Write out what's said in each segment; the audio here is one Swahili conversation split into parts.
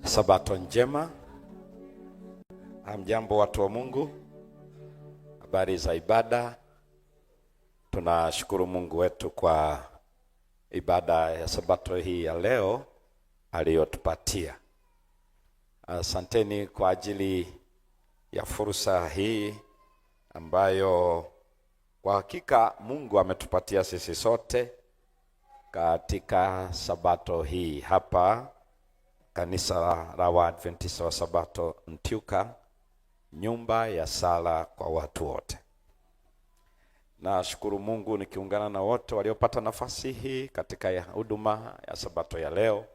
Sabato njema. Hamjambo watu wa Mungu. Habari za ibada. Tunashukuru Mungu wetu kwa ibada ya Sabato hii ya leo aliyotupatia. Asanteni kwa ajili ya fursa hii ambayo kwa hakika Mungu ametupatia sisi sote katika Sabato hii hapa kanisa la Waadventista wa Sabato Ntyuka, nyumba ya sala kwa watu wote. Nashukuru Mungu nikiungana na wote waliopata nafasi hii katika huduma ya Sabato ya leo,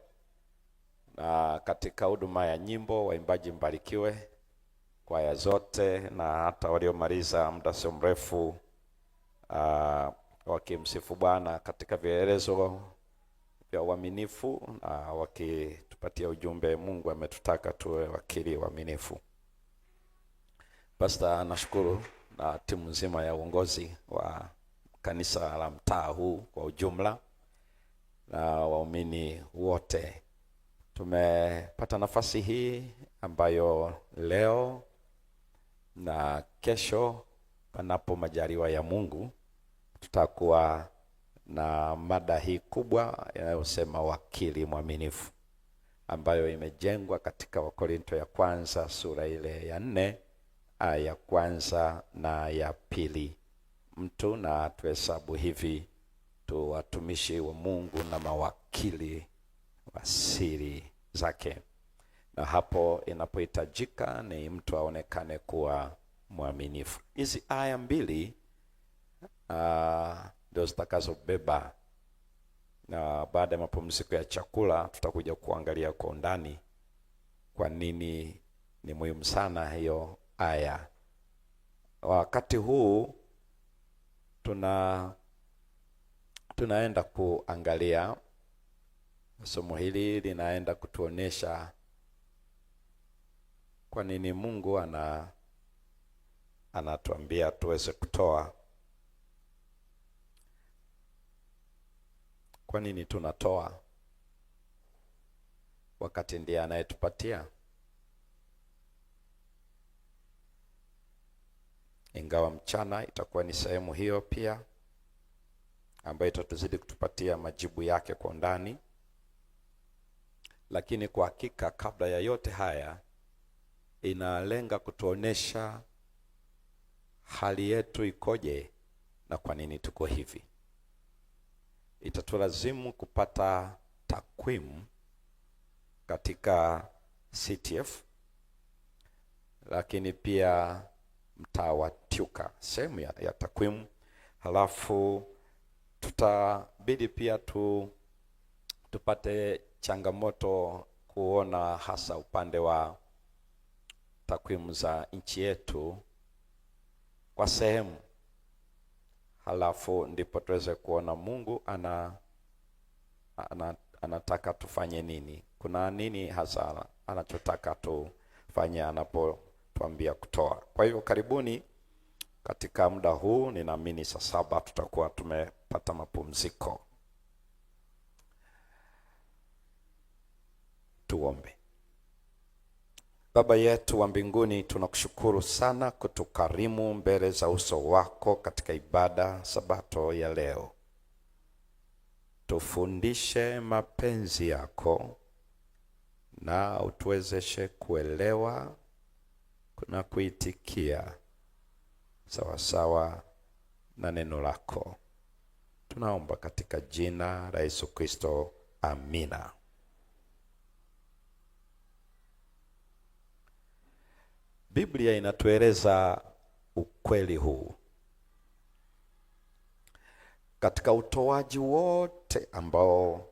na katika huduma ya nyimbo waimbaji mbarikiwe, kwaya zote, na hata waliomaliza muda sio mrefu wakimsifu Bwana katika vielelezo vya uaminifu, na wakitupatia ujumbe Mungu ametutaka tuwe wakili waaminifu. Pastor, nashukuru na timu nzima ya uongozi wa kanisa la mtaa huu kwa ujumla na waumini wote. Tumepata nafasi hii ambayo leo na kesho, panapo majaliwa ya Mungu, tutakuwa na mada hii kubwa inayosema wakili mwaminifu, ambayo imejengwa katika Wakorinto ya kwanza sura ile ya 4 aya ya kwanza na ya pili. Mtu na tuhesabu hivi tu watumishi wa Mungu na mawakili wa siri zake, na hapo inapohitajika ni mtu aonekane kuwa mwaminifu. Hizi aya mbili ndio zitakazobeba, na baada ya mapumziko ya chakula tutakuja kuangalia kwa undani kwa nini ni muhimu sana hiyo aya. Wakati huu tunaenda kuangalia somo hili, linaenda kutuonesha kwa nini Mungu anatuambia tuweze kutoa. Kwa nini tunatoa wakati ndiye anayetupatia? Ingawa mchana itakuwa ni sehemu hiyo pia ambayo itatuzidi kutupatia majibu yake kwa ndani, lakini kwa hakika kabla ya yote haya inalenga kutuonesha hali yetu ikoje na kwa nini tuko hivi. Itatulazimu kupata takwimu katika CTF, lakini pia mtaa wa Ntyuka, sehemu ya takwimu. Halafu tutabidi pia tupate changamoto kuona hasa upande wa takwimu za nchi yetu kwa sehemu. Halafu ndipo tuweze kuona Mungu anataka tufanye nini. Kuna nini hasa anachotaka tufanye anapotuambia kutoa. Kwa hivyo karibuni katika muda huu. Ninaamini saa 7 tutakuwa tumepata mapumziko. Tuombe. Baba yetu wa mbinguni, tunakushukuru sana kutukarimu mbele za uso wako katika ibada Sabato ya leo. Tufundishe mapenzi yako na utuwezeshe kuelewa na kuitikia sawa sawa na neno lako. Tunaomba katika jina la Yesu Kristo, amina. Biblia inatueleza ukweli huu. Katika utoaji wote ambao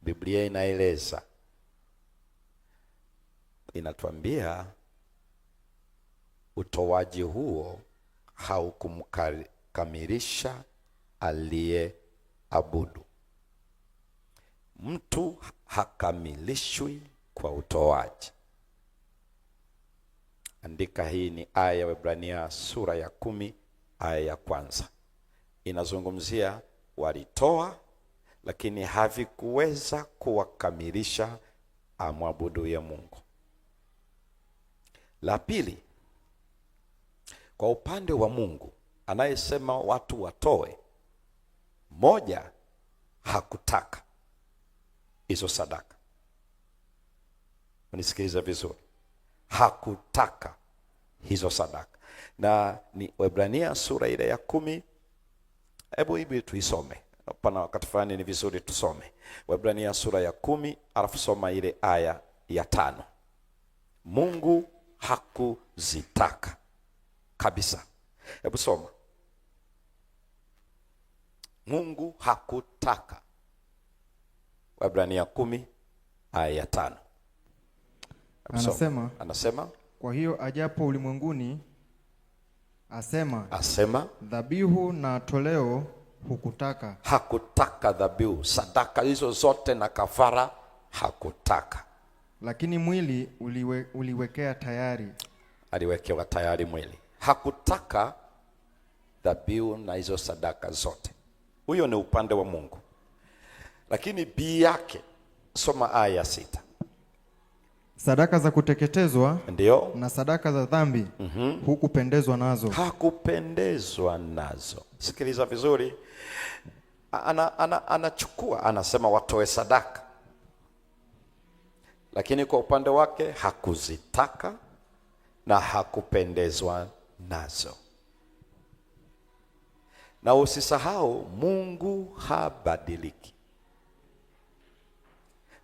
Biblia inaeleza, inatuambia utoaji huo haukumkamilisha aliyeabudu. Mtu hakamilishwi kwa utoaji. Andika, hii ni aya ya Waebrania sura ya 10 aya ya kwanza. Inazungumzia walitoa lakini havikuweza kuwakamilisha amwabuduye Mungu. La pili, kwa upande wa Mungu anayesema watu watoe, moja, hakutaka hizo sadaka. Unisikilize vizuri, hakutaka hizo sadaka. Na ni Waebrania sura ile ya 10. Hebu hivi tuisome. Pana wakati fulani ni vizuri tusome. Waebrania sura ya 10, alafu soma ile aya ya 5. Mungu hakuzitaka kabisa. Hebu soma. Mungu hakutaka. Waebrania 10 aya ya 5. Anasema kwa hiyo ajapo ulimwenguni asema dhabihu na toleo hukutaka. Hakutaka dhabihu, sadaka hizo zote na kafara hakutaka. Lakini mwili uliwekea tayari. Aliwekewa tayari mwili. Hakutaka dhabihu na hizo sadaka zote. Huyo ni upande wa Mungu. Lakini bii yake, soma aya ya 6. Sadaka za kuteketezwa ndio na sadaka za dhambi hukupendezwa nazo. Hakupendezwa nazo. Sikiliza vizuri. Anachukua, anasema watoe sadaka, lakini kwa upande wake hakuzitaka na hakupendezwa nazo. Na usisahau, Mungu habadiliki.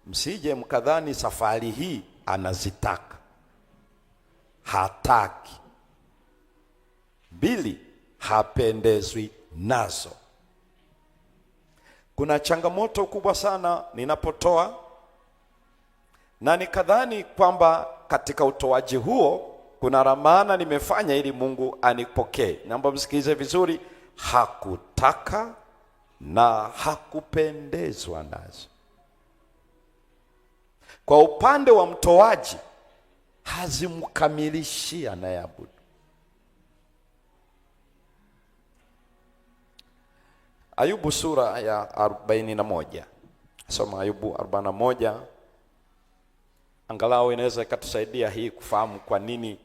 Msije mkadhani safari hii anazitaka. Hataki. 2, hapendezwi nazo. Kuna changamoto kubwa sana ninapotoa, na nikadhani kwamba katika utoaji huo kuna ramana nimefanya ili Mungu anipokee. Naomba msikilize vizuri, hakutaka na hakupendezwa nazo. Kwa upande wa mtoaji, hazimkamilishi anayeabudu. Ayubu sura ya 41. Soma Ayubu 41. Angalau inaweza ikatusaidia hii kufahamu kwa nini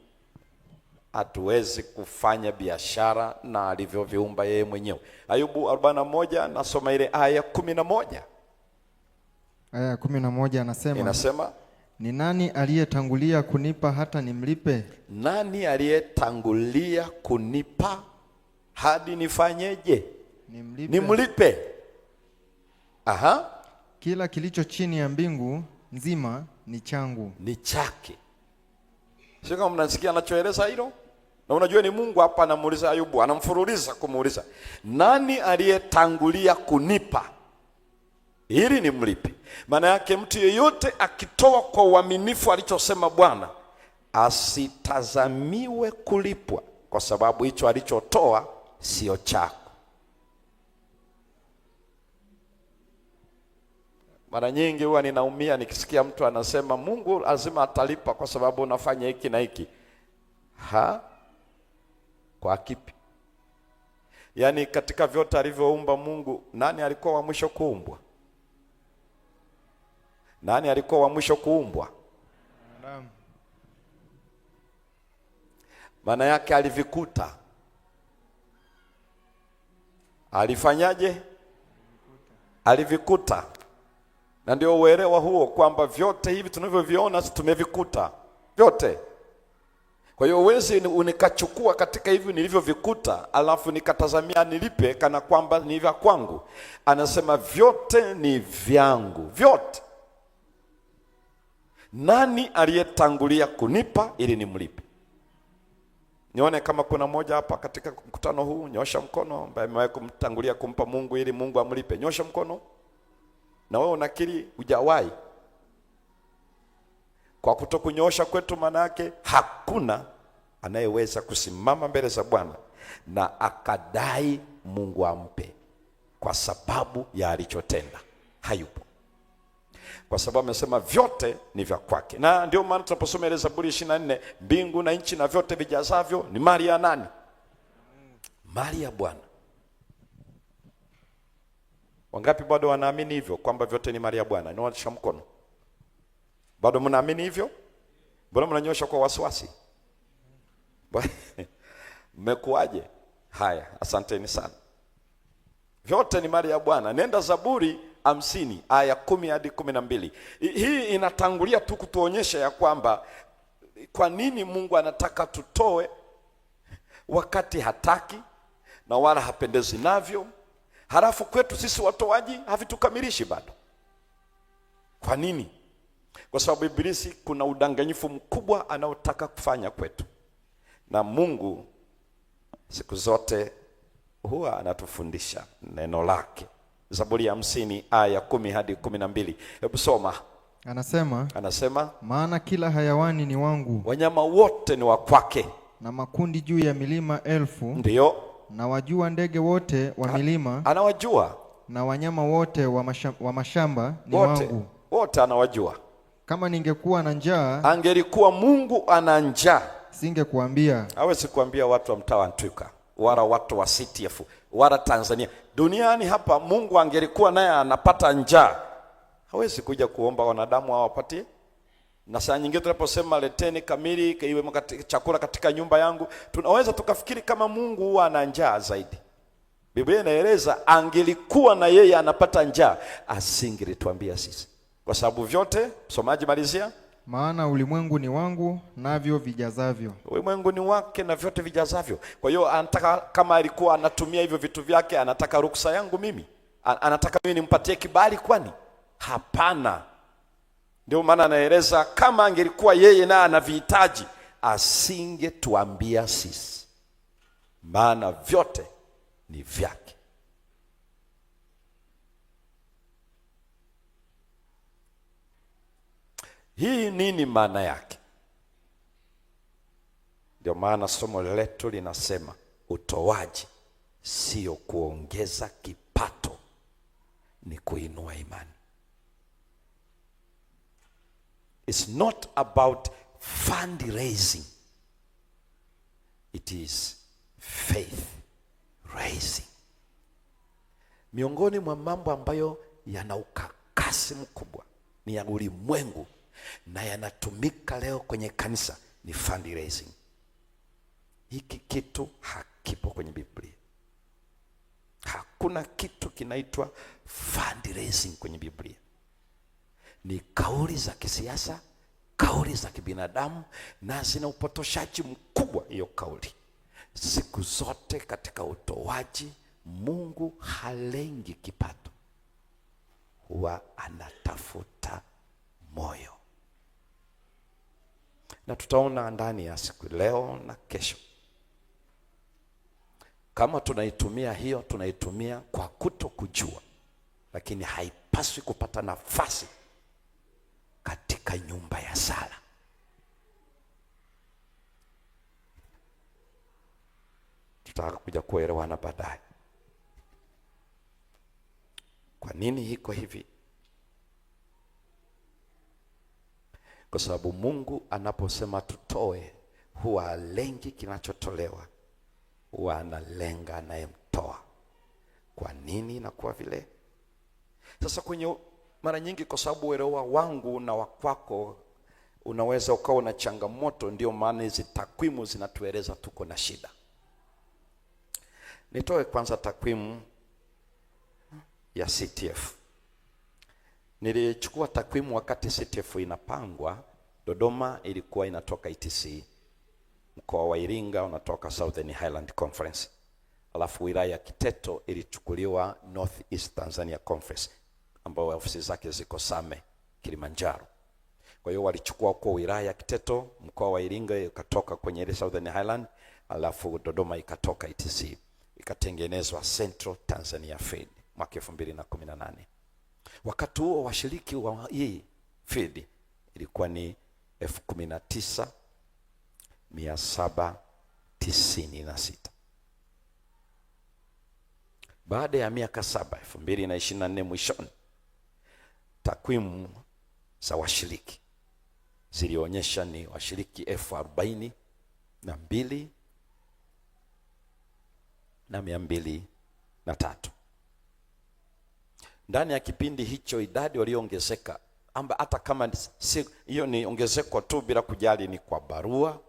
hatuwezi kufanya biashara na alivyoviumba yeye mwenyewe. Ayubu 41, nasoma ile aya 11. Aya 11 inasema, ni nani aliyetangulia kunipa hata nimlipe? Nani aliyetangulia kunipa hadi nifanyeje? Nimlipe. Aha. Kila kilicho chini ya mbingu nzima ni changu. Ni chake. Sio kama mnasikia anachoeleza hilo? Na unajua ni Mungu hapa anamuuliza Ayubu, anamfuruliza kumuuliza, nani aliyetangulia kunipa ili nimlipe? Maana yake mtu yeyote akitoa kwa uaminifu alichosema Bwana, asitazamiwe kulipwa, kwa sababu hicho alichotoa sio chako. Mara nyingi huwa ninaumia nikisikia mtu anasema Mungu lazima atalipa kwa sababu unafanya hiki na hiki. Kwa kipi? Yaani katika vyote alivyoumba Mungu, nani alikuwa wa mwisho kuumbwa? Nani alikuwa wa mwisho kuumbwa? Adam. Maana yake alivikuta. Alifanyaje? Alivikuta. Na ndio uelewa huo kwamba vyote hivi tunavyoviona tumevikuta vyote. Kwa hiyo uwezi unikachukua katika hivi nilivyovikuta alafu nikatazamia nilipe kana kwamba ni vya kwangu. Anasema vyote ni vyangu, vyote. Nani aliyetangulia kunipa ili nimlipe? Nione kama kuna mmoja hapa katika mkutano huu, nyosha mkono, ambaye amewahi kumtangulia kumpa Mungu ili Mungu amlipe. Nyosha mkono. Na wewe unakiri hujawahi. Kwa kutokunyosha kwetu, maana yake hakuna anayeweza kusimama mbele za Bwana na akadai Mungu ampe kwa sababu ya alichotenda. Hayupo. Kwa sababu amesema vyote ni vya kwake. Na ndio maana tunaposoma ile Zaburi 24, mbingu na nchi na vyote vijazavyo ni mali ya nani? Mali ya Bwana. Wangapi bado wanaamini hivyo kwamba vyote ni mali ya Bwana? Nyosha mkono. Bado mnaamini hivyo? Mbona mnanyosha kwa wasiwasi? Mmekuaje? Haya, asanteni sana. Vyote ni mali ya Bwana. Nenda Zaburi 50 aya 10 hadi 12. Hii inatangulia tu kutuonyesha ya kwamba kwa nini Mungu anataka tutoe wakati hataki na wala hapendezi navyo. Halafu kwetu sisi watoaji havitukamilishi bado. Kwa nini? Kwa sababu Ibilisi kuna udanganyifu mkubwa anaotaka kufanya kwetu. Na Mungu siku zote huwa anatufundisha neno lake. Zaburi ya 50 aya 10 hadi 12. Hebu soma. Anasema, maana kila hayawani ni wangu, wanyama wote ni wa kwake, na makundi juu ya milima elfu. Ndio. Na wajua ndege wote wa milima, anawajua. Na wanyama wote wa mashamba ni wangu. Wote anawajua. Kama ningekuwa na njaa, angelikuwa Mungu ana njaa, singekuambia. Hawezi kuambia watu wa mtaa wa Ntuka, wala watu wa CTF, wala Tanzania. Duniani hapa Mungu angelikuwa naye anapata njaa, hawezi kuja kuomba wanadamu hawapatie. Na saa nyingine tunaposema leteni kamili iwe chakula katika nyumba yangu, tunaweza tukafikiri kama Mungu huwa ana njaa zaidi. Biblia inaeleza angelikuwa na yeye anapata njaa, asingelituambia sisi. Kwa sababu vyote, msomaji malizia. Maana ulimwengu ni wangu, navyo vijazavyo. Ulimwengu ni wake na vyote vijazavyo. Kwa hiyo anataka, kama alikuwa anatumia hivyo vitu vyake, anataka ruksa yangu mimi? Anataka mimi nimpatie kibali kwani? Hapana. Ndio maana anaeleza kama angelikuwa yeye na anavihitaji, asingetuambia sisi. Maana vyote ni vyake. Hii nini maana yake? Ndio maana somo letu linasema utoaji sio kuongeza kipato, ni kuinua imani. It's not about fundraising. It is faith raising. Miongoni mwa mambo ambayo yana ukakasi mkubwa ni ya ulimwengu na yanatumika leo kwenye kanisa ni fundraising. Hiki kitu hakipo kwenye Biblia. Hakuna kitu kinaitwa fundraising kwenye Biblia. Ni kauli za kisiasa, kauli za kibinadamu, na zina upotoshaji mkubwa hiyo kauli. Siku zote katika utoaji Mungu halengi kipato, huwa anatafuta moyo. Na tutaona ndani ya siku leo na kesho, kama tunaitumia hiyo, tunaitumia kwa kutokujua, lakini haipaswi kupata nafasi katika nyumba ya sala. Tutaka kuja kuelewana baadaye. Kwa nini iko hivi? Kwa sababu Mungu anaposema tutoe, huwa halengi kinachotolewa, huwa analenga anayemtoa. Kwa nini inakuwa vile? Sasa kwenye mara nyingi, kwa sababu uelewa wangu na wakwako unaweza ukawa na changamoto, ndio maana hizi takwimu zinatueleza tuko na shida. Nitoe kwanza takwimu ya CTF. Nilichukua takwimu wakati CTF inapangwa. Dodoma ilikuwa inatoka ETC, mkoa wa Iringa unatoka Southern Highland Conference, alafu wilaya ya Kiteto ilichukuliwa North East Tanzania Conference, ambao ofisi zake ziko Same, Kilimanjaro. Kwa hiyo walichukua kwa wilaya ya Kiteto, mkoa wa Iringa ikatoka kwenye ile Southern Highland, alafu Dodoma ikatoka ETC, ikatengenezwa Central Tanzania Field mwaka 2018. Wakati huo washiriki wa hii field ilikuwa ni 19,796. Baada ya miaka 7, 2024 mwishoni, takwimu za washiriki zilionyesha ni washiriki 42,203. Ndani ya kipindi hicho idadi walioongezeka hata kama hiyo ni ongezeko tu bila kujali ni kwa barua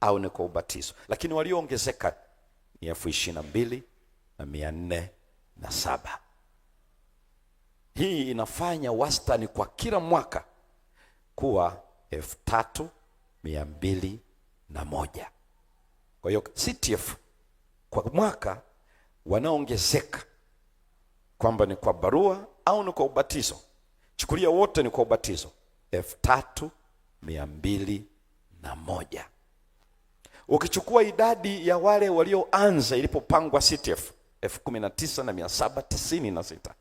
au ni kwa ubatizo, lakini walioongezeka ni 22,407. Hii inafanya wastani kwa kila mwaka kuwa 3,201. Kwa hiyo CTF kwa mwaka wanaongezeka, kwamba ni kwa barua au ni kwa ubatizo, chukulia wote ni kwa ubatizo, 3,201. Ukichukua idadi ya wale walioanza ilipopangwa CTF 19,796,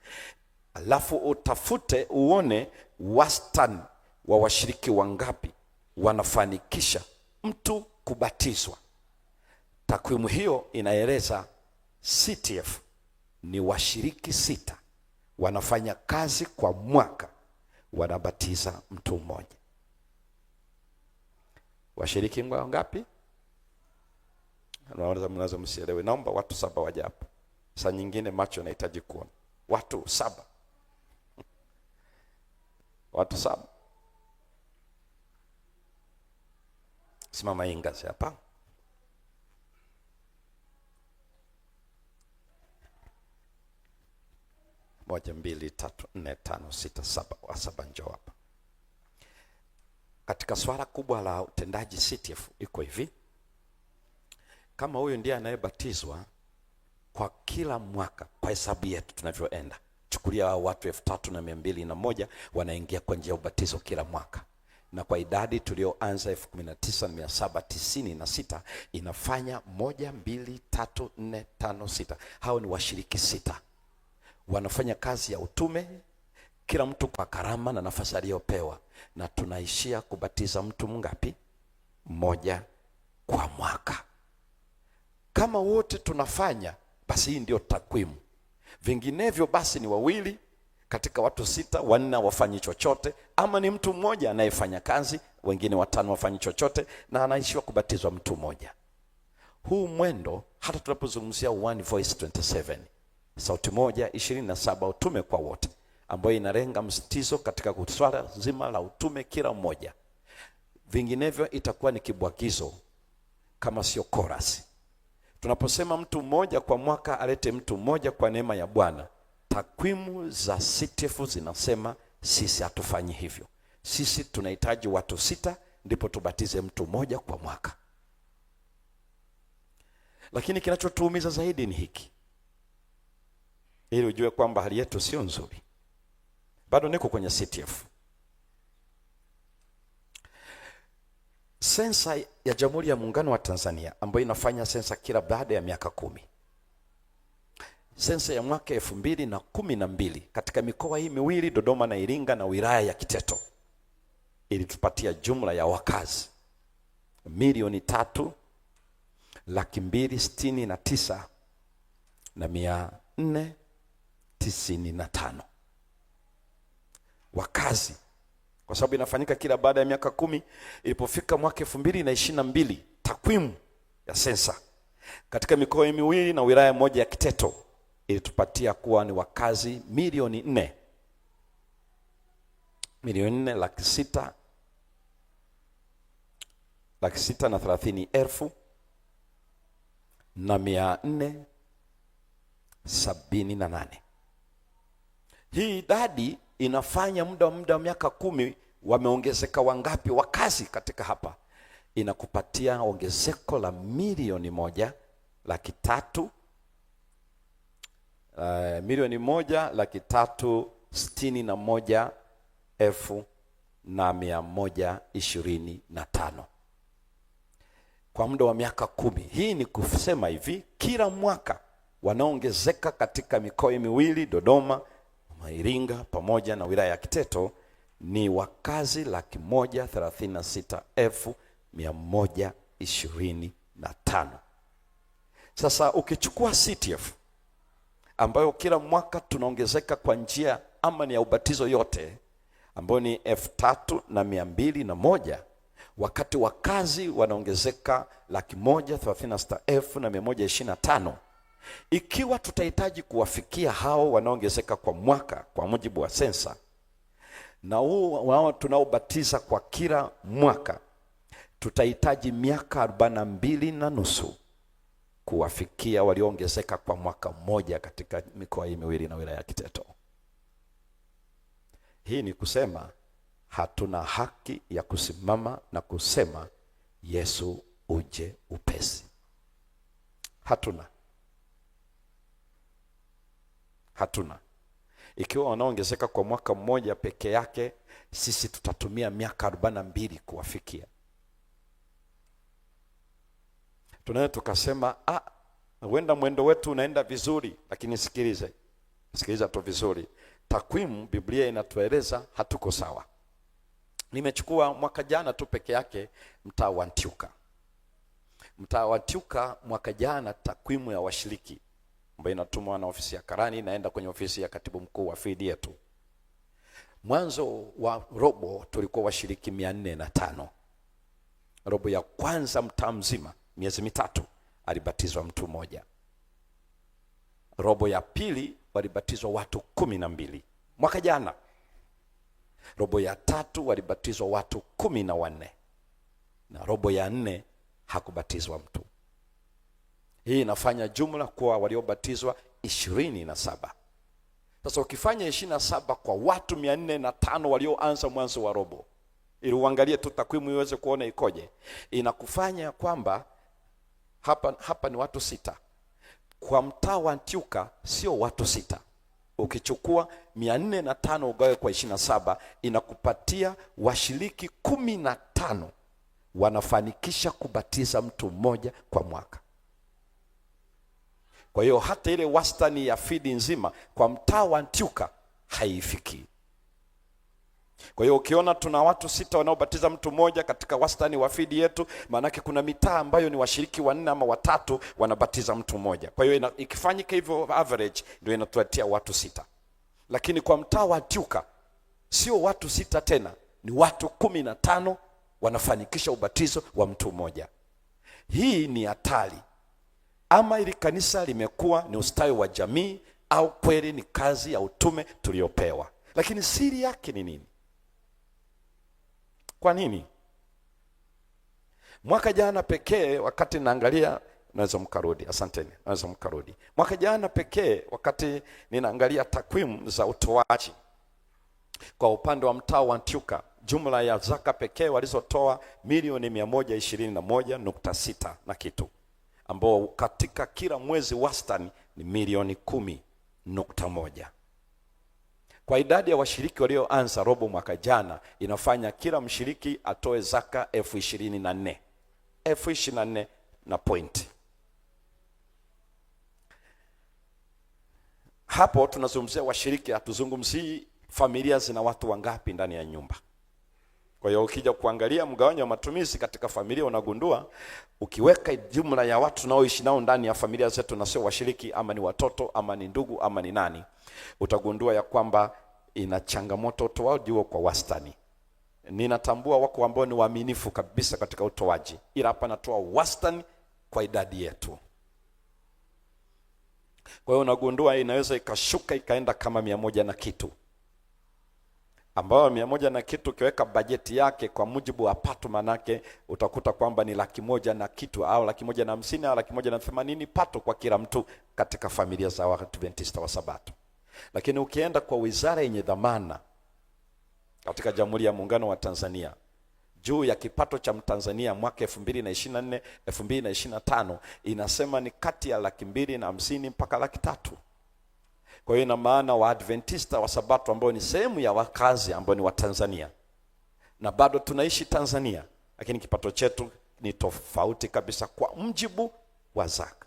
alafu utafute uone wastani wa washiriki wangapi wanafanikisha mtu kubatizwa. Takwimu hiyo inaeleza CTF ni washiriki 6 wanafanya kazi kwa mwaka, wanabatiza mtu mmoja. Washiriki wangapi? Mnaweza msielewe. Naomba watu 7 waje hapa. Saa nyingine macho yanahitaji kuona. Watu 7. Watu 7. Simama hii ngazi hapa. Moja, mbili, tatu, nne, tano, sita, 7. Wa 7 njoo hapa. Katika swala kubwa la utendaji CTF iko hivi. Kama huyu ndiye anayebatizwa kwa kila mwaka, kwa hesabu yetu tunavyoenda, chukulia watu 3,201 wanaingia kwa njia ya ubatizo kila mwaka, na kwa idadi tulioanza 19,796 inafanya 1, 2, 3, 4, 5, 6. Hao ni washiriki 6 wanafanya kazi ya utume, kila mtu kwa karama na nafasi aliyopewa, na tunaishia kubatiza mtu mngapi? Mmoja kwa mwaka. Kama wote tunafanya, basi hii ndio takwimu. Vinginevyo basi ni 2 katika watu 6, 4 wafanyi chochote, ama ni mtu mmoja anayefanya kazi, wengine 5 wafanyi chochote, na anaishiwa kubatizwa mtu mmoja. Huu mwendo, hata tunapozungumzia One Voice 27, sauti moja 27, utume kwa wote, ambayo inalenga msitizo katika swala zima la utume kila mmoja. Vinginevyo itakuwa ni kibwagizo kama sio chorus. Tunaposema mtu mmoja kwa mwaka, alete mtu mmoja kwa neema ya Bwana, takwimu za CTF zinasema sisi hatufanyi hivyo. Sisi tunahitaji watu 6 ndipo tubatize mtu mmoja kwa mwaka. Lakini kinachotuumiza zaidi ni hiki, ili ujue kwamba hali yetu sio nzuri. Bado niko kwenye CTF. Sensa ya Jamhuri ya Muungano wa Tanzania ambayo inafanya sensa kila baada ya miaka 10. Sensa ya mwaka 2012 katika mikoa hii miwili, Dodoma na Iringa, na wilaya ya Kiteto, ilitupatia jumla ya wakazi 3,369,495 wakazi, kwa sababu inafanyika kila baada ya miaka 10. Ilipofika mwaka 2022, takwimu ya sensa katika mikoa hii miwili na wilaya moja ya Kiteto ilitupatia kuwa ni wakazi 4,630,478. Hii idadi inafanya muda wa miaka 10 wameongezeka wangapi wakazi katika hapa? Inakupatia ongezeko la 1,361,125 kwa muda wa miaka 10. Hii ni kusema hivi, kila mwaka wanaongezeka katika mikoa miwili, Dodoma, Iringa pamoja na wilaya ya Kiteto, ni wakazi 136,125. Sasa ukichukua CTF ambayo kila mwaka tunaongezeka kwa njia ama ni ya ubatizo yote, ambayo ni 3,201, wakati wakazi wanaongezeka 136,125. Ikiwa tutahitaji kuwafikia hao wanaongezeka kwa mwaka kwa mujibu wa sensa, na huu tunaobatiza kwa kila mwaka tutahitaji miaka 42.5 kuwafikia walioongezeka kwa mwaka mmoja katika mikoa hii miwili na wilaya ya Kiteto. Hii ni kusema hatuna haki ya kusimama na kusema Yesu uje upesi. Hatuna. Ikiwa wanaongezeka kwa mwaka mmoja peke yake, sisi tutatumia miaka 42 kuwafikia. Tunaweza tukasema huenda mwendo wetu unaenda vizuri, lakini sikiliza tu vizuri. Takwimu Biblia inatueleza hatuko sawa. Nimechukua mwaka jana tu peke yake mtaa wa Ntyuka. Mtaa wa Ntyuka mwaka jana, takwimu ya washiriki ambayo inatumwa na ofisi ya karani inaenda kwenye ofisi ya katibu mkuu wa feed yetu. Mwanzo wa robo tulikuwa washiriki 405. Robo ya kwanza mtaa mzima miezi mitatu alibatizwa mtu mmoja. Robo ya pili walibatizwa watu 12 mwaka jana. Robo ya tatu walibatizwa watu 14, na robo ya 4 hakubatizwa mtu. Hii inafanya jumla kuwa waliobatizwa 27. Sasa ukifanya 27 kwa watu 405 walioanza mwanzo wa robo, ili uangalie tu takwimu iweze kuona ikoje, inakufanya kwamba hapa ni watu 6. Kwa mtaa wa Ntyuka sio watu 6. Ukichukua 405 ugawe kwa 27 inakupatia washiriki 15 wanafanikisha kubatiza mtu mmoja kwa mwaka. Kwa hiyo hata ile wastani ya feed nzima kwa mtaa wa Ntyuka haifiki. Kwa hiyo ukiona tuna watu 6 wanaobatiza mtu mmoja katika wastani wa feed yetu, maanake kuna mitaa ambayo ni washiriki 4 ama 3 wanabatiza mtu mmoja. Kwa hiyo ikifanyika hivyo average ndio inatuletea watu 6. Lakini kwa mtaa wa Ntyuka sio watu 6 tena, ni watu 15 wanafanikisha ubatizo wa mtu mmoja. Hii ni hatari. Ama ili kanisa limekuwa ni ustawi wa jamii au kweli ni kazi ya utume tuliopewa. Lakini siri yake ni nini? Kwa nini? Mwaka jana pekee wakati naangalia, naweza mkarudi, asanteni, naweza mkarudi. Mwaka jana pekee wakati ninaangalia takwimu za utoaji kwa upande wa mtaa wa Ntyuka, jumla ya zaka pekee walizotoa milioni 121.6 na kitu, ambao katika kila mwezi wastani ni milioni 10.1. Kwa idadi ya washiriki walioanza robo mwaka jana, inafanya kila mshiriki atoe zaka 24,000 na point. Hapo tunazungumzia washiriki, hatuzungumzii familia zina watu wangapi ndani ya nyumba. Kwa hiyo ukija kuangalia mgawanyo wa matumizi katika familia, unagundua ukiweka jumla ya watu tunaoishi nao ndani ya familia zetu na sio washiriki, ama ni watoto ama ni ndugu ama ni nani, utagundua ya kwamba ina changamoto utoaji huo kwa wastani. Ninatambua wako ambao ni waaminifu kabisa katika utoaji, ila hapa natoa wastani kwa idadi yetu. Kwa hiyo unagundua inaweza ikashuka ikaenda kama 100 na kitu, ambao 100 na kitu ukiweka bajeti yake kwa mujibu wa pato, manake utakuta kwamba ni 100 na kitu au 150 au 180 pato kwa kila mtu katika familia za Waadventista wa Sabato. Lakini ukienda kwa wizara yenye dhamana katika Jamhuri ya Muungano wa Tanzania juu ya kipato cha Mtanzania mwaka 2024 2025, inasema ni kati ya 250,000 mpaka 300,000. Kwa hiyo ina maana Waadventista wa Sabato ambao ni sehemu ya wakazi ambao ni wa Tanzania na bado tunaishi Tanzania, lakini kipato chetu ni tofauti kabisa kwa mjibu wa zaka.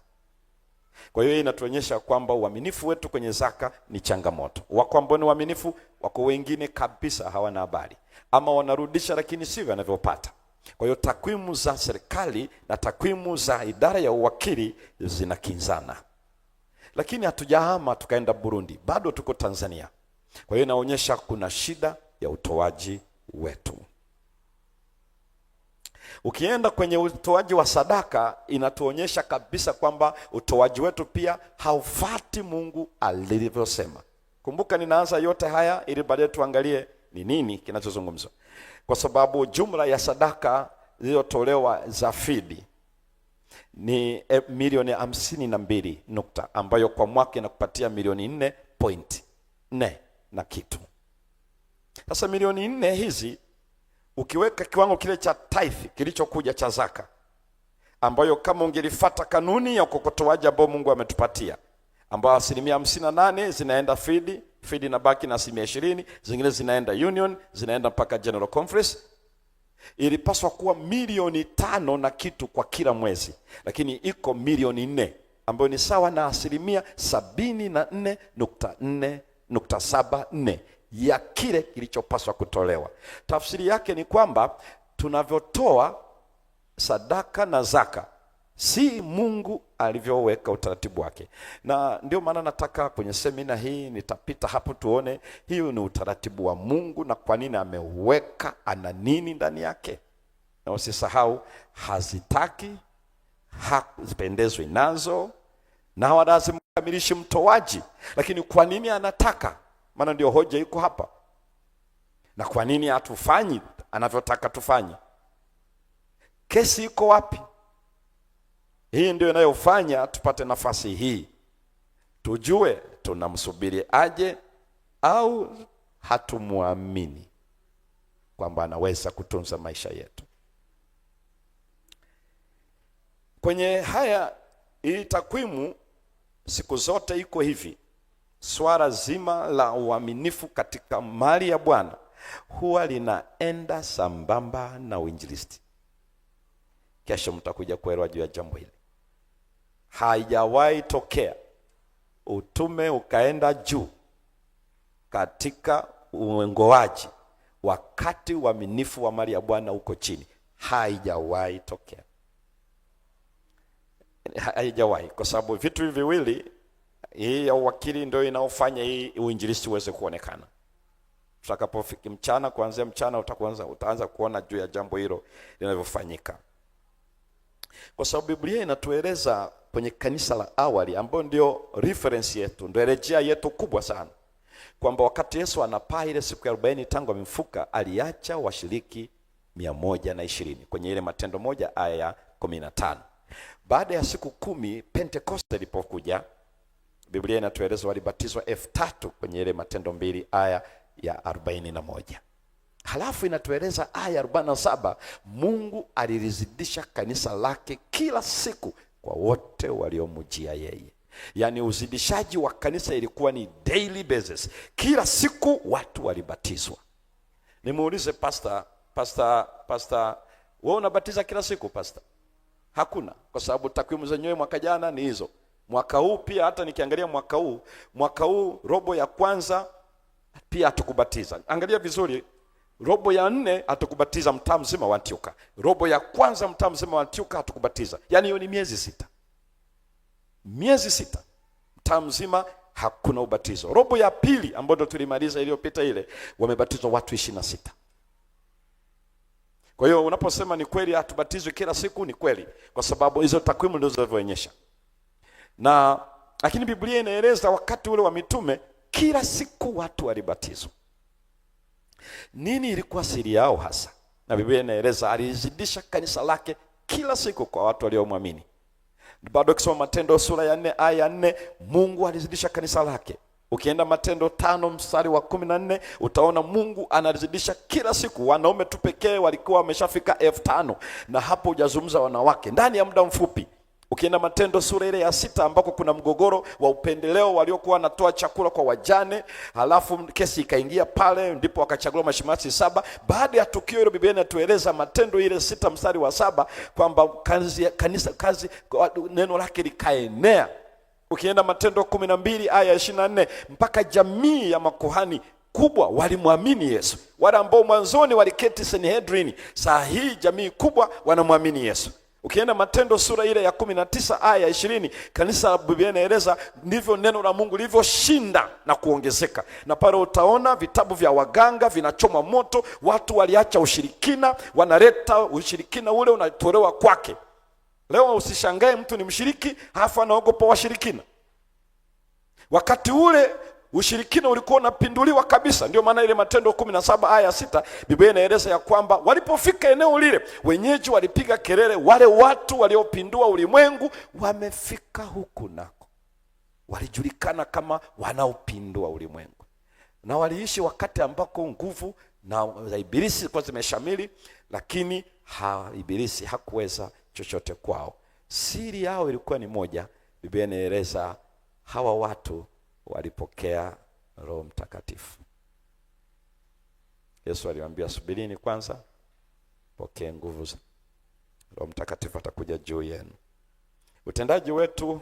Kwa hiyo inatuonyesha kwamba uaminifu wetu kwenye zaka ni changamoto. Wako ambao ni waaminifu, wako wengine kabisa hawana habari ama wanarudisha lakini sivyo wanavyopata. Kwa hiyo takwimu za serikali na takwimu za idara ya uwakili zinakinzana. Lakini hatujahama tukaenda Burundi, bado tuko Tanzania. Kwa hiyo inaonyesha kuna shida ya utoaji wetu. Ukienda kwenye utoaji wa sadaka, inatuonyesha kabisa kwamba utoaji wetu pia haufati Mungu alivyosema. Kumbuka ninaanza yote haya ili baadaye tuangalie ni nini kinachozungumzwa, kwa sababu jumla ya sadaka zilizotolewa za fidi ni milioni 52 nukta, ambayo kwa mwaka inakupatia milioni 4.4 na kitu. Sasa milioni 4 hizi ukiweka kiwango kile cha tithe kilichokuja cha zaka, ambayo kama ungelifuata kanuni ya ukokotoaji ambao Mungu ametupatia, ambao 58% zinaenda fidi na baki na 20%, zingine zinaenda union, zinaenda mpaka general conference, ilipaswa kuwa milioni 5 na kitu kwa kila mwezi, lakini iko milioni 4, ambayo ni sawa na 74.474 ya kile kilichopaswa kutolewa. Tafsiri yake ni kwamba tunavyotoa sadaka na zaka si Mungu alivyoweka utaratibu wake. Na ndio maana nataka kwenye semina hii nitapita hapo tuone hiyo ni utaratibu wa Mungu na kwa nini ameweka, ana nini ndani yake. Na usisahau hazitaki, hazipendezwi nazo, na wala hazimkamilishi mtoaji. Lakini kwa nini anataka? Maana ndio hoja iko hapa. Na kwa nini hatufanyi anavyotaka tufanye? Kesi iko wapi? Hii ndio inayofanya tupate nafasi hii, tujue tunamsubiri aje au hatumuamini kwamba anaweza kutunza maisha yetu. Kwenye haya, hii takwimu siku zote iko hivi. Swala zima la uaminifu katika mali ya Bwana huwa linaenda sambamba na uinjilisti. Kesho mtakuja kuelewa juu ya jambo hili. Haijawahi tokea utume ukaenda juu katika uongoaji wakati uaminifu wa mali ya Bwana uko chini. Haijawahi tokea. Haijawahi, kwa sababu vitu hivi viwili, hii ya uwakili ndio inaofanya hii uinjilisti uweze kuonekana. Tutakapofika mchana, kuanzia mchana utaanza kuona juu ya jambo hilo linavyofanyika. Kwa sababu Biblia inatueleza kwenye kanisa la awali, ambao ndio reference yetu, ndio rejea yetu kubwa sana, kwamba wakati Yesu anapaa ile siku ya 40 tangu amefufuka, aliacha washiriki 120 kwenye ile Matendo 1 aya ya 15. Baada ya siku 10 Pentecost ilipokuja, Biblia inatueleza walibatizwa 3000 kwenye ile Matendo 2 aya ya 41. Halafu inatueleza aya 47, Mungu alilizidisha kanisa lake kila siku kwa wote waliomjia yeye. Yaani uzidishaji wa kanisa ilikuwa ni daily basis. Kila siku watu walibatizwa. Nimuulize pastor, wewe unabatiza kila siku pastor? Hakuna, kwa sababu takwimu zenyewe mwaka jana ni hizo. Mwaka huu pia, hata nikiangalia mwaka huu robo ya kwanza pia hatukubatiza. Angalia vizuri, robo ya 4 hatukubatiza mtaa mzima wa Antioka. Robo ya kwanza mtaa mzima wa Antioka hatukubatiza. Yaani hiyo ni miezi 6. Miezi 6 mtaa mzima hakuna ubatizo. Robo ya pili ambayo ndo tulimaliza iliyopita ile, wamebatizwa watu 26. Kwa hiyo unaposema ni kweli hatubatizwi kila siku, ni kweli, kwa sababu hizo takwimu ndizo zinazoonyesha. Na lakini Biblia inaeleza wakati ule wa mitume kila siku watu walibatizwa. Nini ilikuwa siri yao hasa? Na Biblia inaeleza alizidisha kanisa lake kila siku kwa watu waliomwamini. Bado ukisoma Matendo sura ya 4 aya ya 4, Mungu alizidisha kanisa lake. Ukienda Matendo 5 mstari wa 14, utaona Mungu anazidisha kila siku. Wanaume tu pekee walikuwa wameshafika 5000, na hapo hujazungumza wanawake, ndani ya muda mfupi. Ukienda Matendo sura ile ya 6 ambako kuna mgogoro wa upendeleo, waliokuwa wanatoa chakula kwa wajane, halafu kesi ikaingia pale, ndipo wakachagua mashemasi 7. Baada ya tukio hilo, Biblia inatueleza Matendo ile 6 mstari wa 7 kwamba kazi neno lake likaenea. Ukienda Matendo 12 aya 24, mpaka jamii ya makuhani kubwa walimwamini Yesu. Wale ambao mwanzoni waliketi Sanhedrin, saa hii jamii kubwa wanamwamini Yesu. Ukienda Matendo sura ile ya 19 aya 20, kanisa la Biblia inaeleza ndivyo neno la Mungu lilivyoshinda na kuongezeka. Na pale utaona vitabu vya waganga vinachoma moto, watu waliacha ushirikina, wanaleta ushirikina ule unatolewa kwake. Leo usishangae mtu ni mshiriki halafu anaogopa washirikina. Wakati ule Ushirikina ulikuwa unapinduliwa kabisa. Ndio maana ile Matendo 17 aya 6 Biblia inaeleza ya kwamba walipofika eneo lile, wenyeji walipiga kelele, wale watu waliopindua ulimwengu wamefika huku nako. Walijulikana kama wanaopindua ulimwengu, na waliishi wakati ambako nguvu za ibilisi kwa zimeshamili, lakini ibilisi hakuweza chochote kwao. Siri yao ilikuwa ni moja. Biblia inaeleza hawa watu walipokea Roho Mtakatifu. Yesu aliwaambia, subirini kwanza, pokee nguvu za Roho Mtakatifu, atakuja juu yenu. Utendaji wetu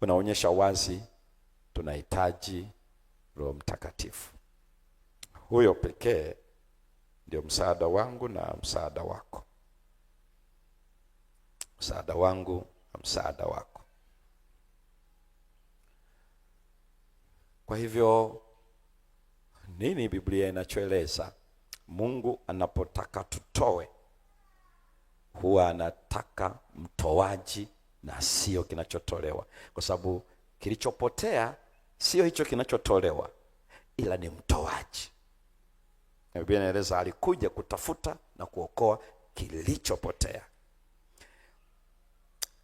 unaonyesha wazi tunahitaji Roho Mtakatifu. Huyo pekee ndio msaada wangu na msaada wako. Msaada wangu na msaada wako. Kwa hivyo nini Biblia inachoeleza? Mungu anapotaka tutoe, huwa anataka mtoaji na sio kinachotolewa. Kwa sababu kilichopotea sio hicho kinachotolewa, ila ni mtoaji. Biblia inaeleza alikuja kutafuta na kuokoa kilichopotea.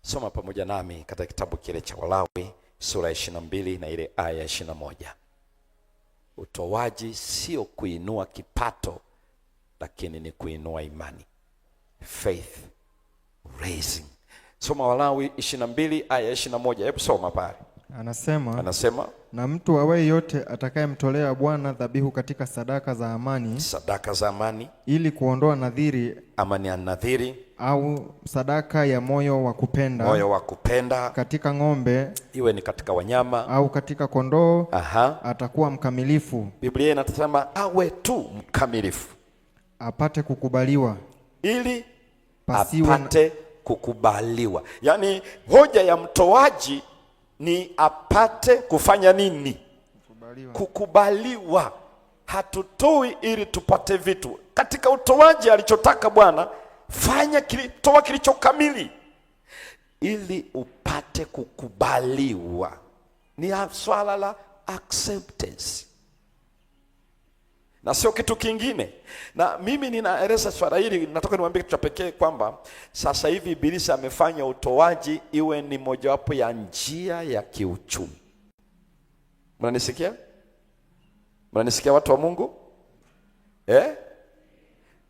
Soma pamoja nami katika kitabu kile cha Walawi sura 22 na ile aya 21. Utoaji sio kuinua kipato, lakini ni kuinua imani. Faith raising. Soma Walawi 22 aya 21. Hebu soma pale. Anasema na mtu awaye yote atakayemtolea Bwana dhabihu katika sadaka za amani, ili kuondoa nadhiri, amani ya nadhiri, au sadaka ya moyo wa kupenda, katika ng'ombe, iwe ni katika wanyama au katika kondoo, atakuwa mkamilifu. Biblia inasema awe tu mkamilifu, apate kukubaliwa, ili apate kukubaliwa. Yaani hoja ya mtoaji ni apate kufanya nini? Kukubaliwa. Hatutoi ili tupate vitu. Katika utoaji alichotaka Bwana, toa kilicho kamili ili upate kukubaliwa. Ni swala la acceptance na sio kitu kingine. Na mimi ninaeleza swala hili, nataka niwaambie kitu cha pekee kwamba sasa hivi ibilisi amefanya utoaji iwe ni mojawapo ya njia ya kiuchumi. Mnanisikia? Mnanisikia watu wa Mungu?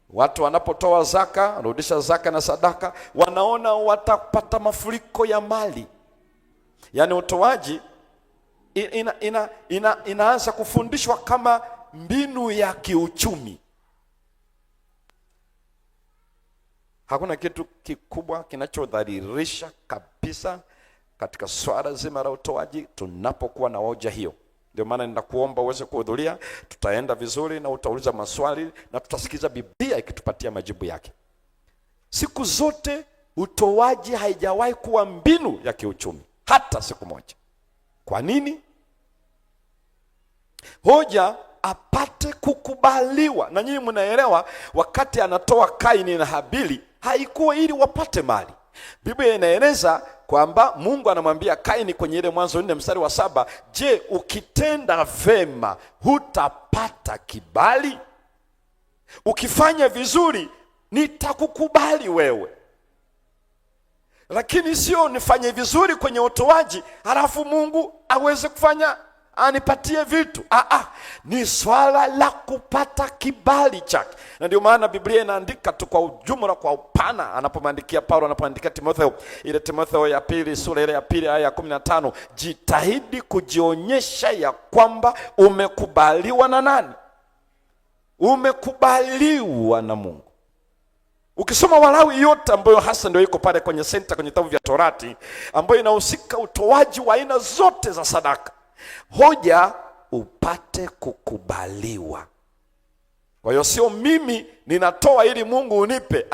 Watu wanapotoa zaka, wanarudisha zaka na sadaka, wanaona watapata mafuriko ya mali. Yaani utoaji inaanza kufundishwa kama mbinu ya kiuchumi. Hakuna kitu kikubwa kinachodhalilisha kabisa katika swala zima la utoaji tunapokuwa na hoja hiyo. Ndio maana ninakuomba uweze kuhudhuria, tutaenda vizuri na utauliza maswali na tutasikiza Biblia ikitupatia majibu yake. Siku zote utoaji haijawahi kuwa mbinu ya kiuchumi hata siku moja. Kwa nini? Hoja apate kukubaliwa. Na nyinyi mnaelewa wakati anatoa Kaini na Habili haikuwa ili wapate mali. Biblia inaeleza kwamba Mungu anamwambia Kaini kwenye ile Mwanzo 4:7, je, ukitenda vema hutapata kibali? Ukifanya vizuri nitakukubali wewe. Lakini sio nifanye vizuri kwenye utoaji halafu Mungu aweze kufanya anipatie vitu. Ni swala la kupata kibali chake. Na ndio maana Biblia inaandika tu kwa ujumla, kwa upana, anapomwandikia Paulo, anapoandikia Timotheo, ile Timotheo ya pili sura ile ya pili aya ya 15, jitahidi kujionyesha ya kwamba umekubaliwa na nani? Umekubaliwa na Mungu. Ukisoma Walawi yote ambayo hasa ndio iko pale kwenye center kwenye vitabu vya Torati, ambayo inahusika utoaji wa aina zote za sadaka, hoja upate kukubaliwa. Kwa hiyo sio mimi ninatoa ili Mungu unipe,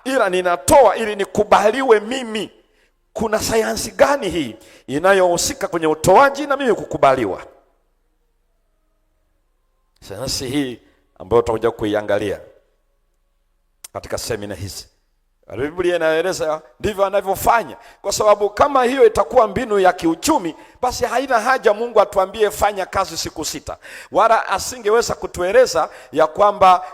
ila ninatoa ili nikubaliwe mimi. Kuna sayansi gani hii inayohusika kwenye utoaji na mimi kukubaliwa? Sayansi hii ambayo tutakuja kuiangalia katika semina hizi Biblia inaeleza ndivyo anavyofanya, kwa sababu kama hiyo itakuwa mbinu ya kiuchumi, basi haina haja Mungu atuambie fanya kazi siku 6. Wala asingeweza kutueleza ya kwamba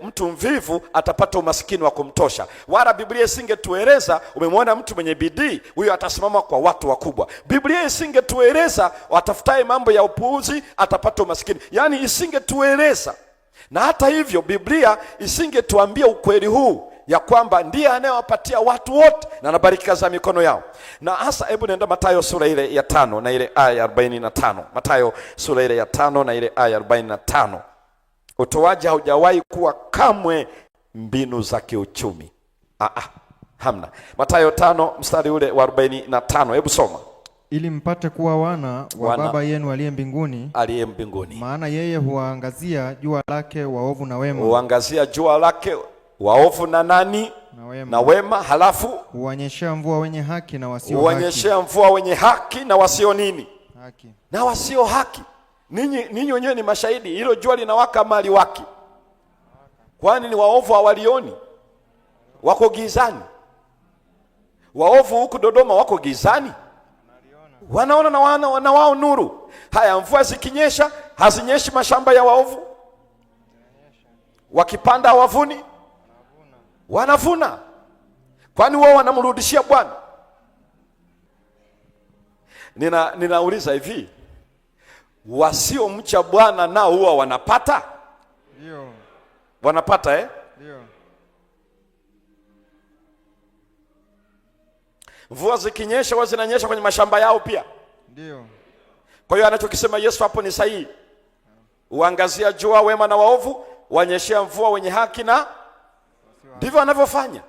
mtu mvivu atapata umaskini wa kumtosha. Wala Biblia isingetueleza umemwona mtu mwenye bidii huyo atasimama kwa watu wakubwa. Biblia isingetueleza watafutaye mambo ya upuuzi atapata umaskini. Yaani isingetueleza. Na hata hivyo Biblia isingetuambia ukweli huu ya kwamba ndiye anayewapatia watu wote na anabariki kazi za mikono yao. Na hasa hebu nenda Mathayo sura ile ya 5 na ile aya ya 45. Mathayo sura ile ya 5 na ile aya ya 45. Utoaji haujawahi kuwa kamwe mbinu za kiuchumi. Hamna. Mathayo 5 mstari ule wa 45. Hebu soma. Ili mpate kuwa wana wa Baba yenu aliye mbinguni. Aliye mbinguni. Maana yeye huangazia jua lake waovu na wema. Huangazia jua lake waovu na nani? Na wema. Halafu huonyeshea mvua wenye haki na wasio haki. Huonyeshea mvua wenye haki na wasio nini? Haki. Na wasio haki. Ninyi wenyewe ni mashahidi. Hilo jua linawaka mali waki. Kwani ni waovu hawalioni? Wako gizani. Waovu huku Dodoma wako gizani. Wanaona na wao nuru. Haya, mvua zikinyesha hazinyeshi mashamba ya waovu? Wakipanda hawavuni? Wanavuna. Kwani wao wanamrudishia Bwana? Ninauliza hivi, wasio mcha Bwana nao huwa wanapata? Ndio. Wanapata Ndio. Mvua zikinyesha huwa zinanyesha kwenye mashamba yao pia? Ndio. Kwa hiyo anachokisema Yesu hapo ni sahihi. Uangazia jua wema na waovu, wanyeshea mvua wenye haki na ndivyo anavyofanya.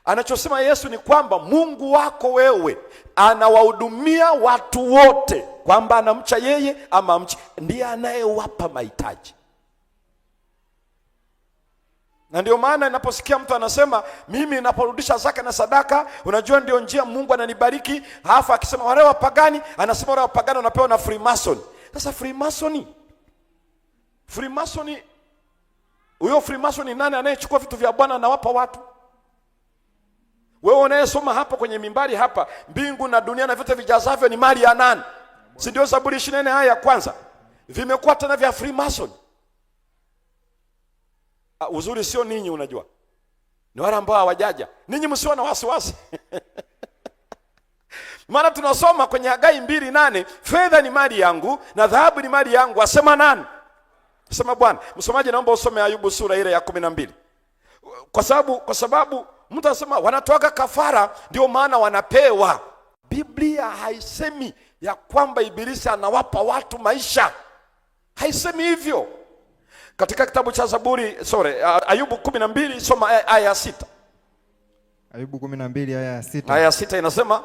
Anachosema Yesu ni kwamba Mungu wako wewe anawahudumia watu wote, kwamba anamcha yeye ama amchi, ndiye anayewapa mahitaji. Na ndio maana ninaposikia mtu anasema mimi ninaporudisha zaka na sadaka, unajua ndio njia Mungu ananibariki, halafu akisema wale wapagani, anasema wale wapagani wanapewa na Freemason. Sasa Freemason huyo Freemason ni nani anayechukua vitu vya Bwana na wapa watu? Wewe unayesoma hapa kwenye mimbari hapa, mbingu na dunia na vyote vijazavyo ni mali ya nani? Si ndio Zaburi 24 aya ya kwanza? Vimekuwa tena vya Freemason. Uzuri sio ninyi, unajua ni wale ambao hawajaja. Ninyi msio na wasiwasi. Maana tunasoma kwenye Hagai 2:8, fedha ni mali yangu na dhahabu ni mali yangu, asema nani? Asema Bwana. Msomaji naomba usome Ayubu sura ile ya 12. Kwa sababu mtu anasema wanatoa kafara ndio maana wanapewa. Biblia haisemi ya kwamba Ibilisi anawapa watu maisha. Haisemi hivyo. Katika kitabu cha Ayubu 12 soma aya ya 6. Ayubu 12 aya ya 6. Aya ya 6 inasema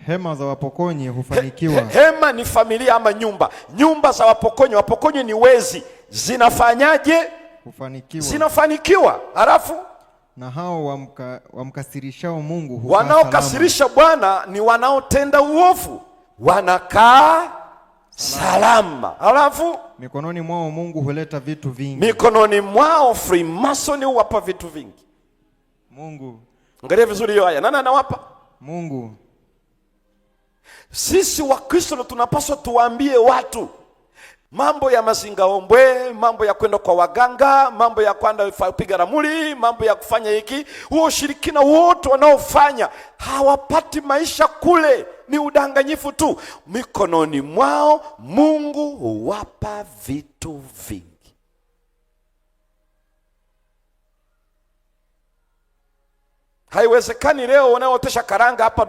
hema za wapokonyi hufanikiwa. Hema ni familia ama nyumba. Nyumba za wapokonyi, wapokonyi ni wezi, zinafanyaje? Hufanikiwa. Zinafanikiwa. Halafu na hao wamkasirishao Mungu hukaa wanaokasirisha Bwana ni wanaotenda uovu, wanakaa salama. Halafu mikononi mwao Mungu huleta vitu vingi. Mikononi mwao Freemason huwapa vitu vingi. Mungu. Angalia vizuri hiyo aya. Nani anawapa? Mungu. Sisi Wakristo tunapaswa tuwaambie watu mambo ya mazingaombwe, mambo ya kwenda kwa waganga, mambo ya kwenda kupiga ramli, mambo ya kufanya hiki. Huo ushirikina wote wanaofanya hawapati maisha kule, ni udanganyifu tu. Mikononi mwao Mungu huwapa vitu vingi. Haiwezekani leo unaotesha karanga hapa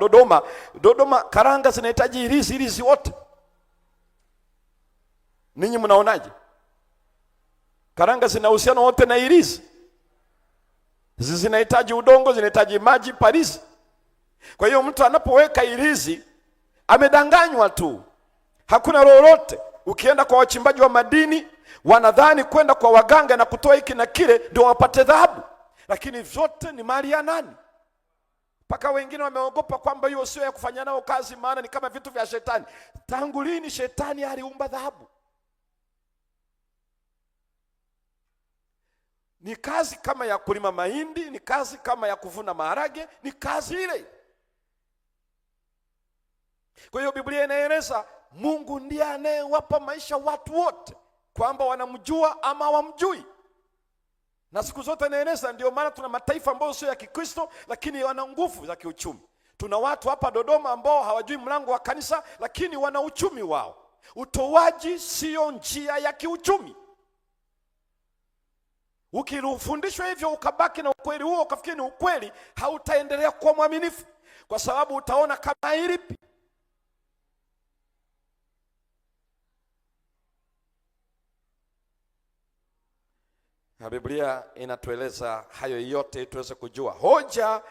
Dodoma karanga zinahitaji irizi wote. Ninyi mnaonaje? Karanga zina uhusiano wote na irizi? Zinahitaji udongo, zinahitaji maji, palizi. Kwa hiyo mtu anapoweka irizi amedanganywa tu. Hakuna lolote. Ukienda kwa wachimbaji wa madini wanadhani kwenda kwa waganga na kutoa hiki na kile ndio wapate dhahabu. Lakini vyote ni mali ya nani? Paka wengine wameogopa kwamba hiyo sio ya kufanya nao kazi, maana ni kama vitu vya shetani. Tangu lini shetani aliumba dhahabu? Ni kazi kama ya kulima mahindi, ni kazi kama ya kuvuna maharage, ni kazi ile. Kwa hiyo Biblia inaeleza Mungu ndiye anayewapa maisha watu wote, kwamba wanamjua ama hawamjui. Na siku zote inaeleza, ndio maana tuna mataifa ambayo sio ya Kikristo lakini wana nguvu za kiuchumi. Tuna watu hapa Dodoma ambao hawajui mlango wa kanisa lakini wana uchumi wao. Utoaji sio njia ya kiuchumi. Ukifundishwa hivyo ukabaki na ukweli huo ukafikiri ni ukweli, hautaendelea kuwa mwaminifu, kwa sababu utaona kama hailipi. Na Biblia inatueleza hayo yote tuweze kujua hoja,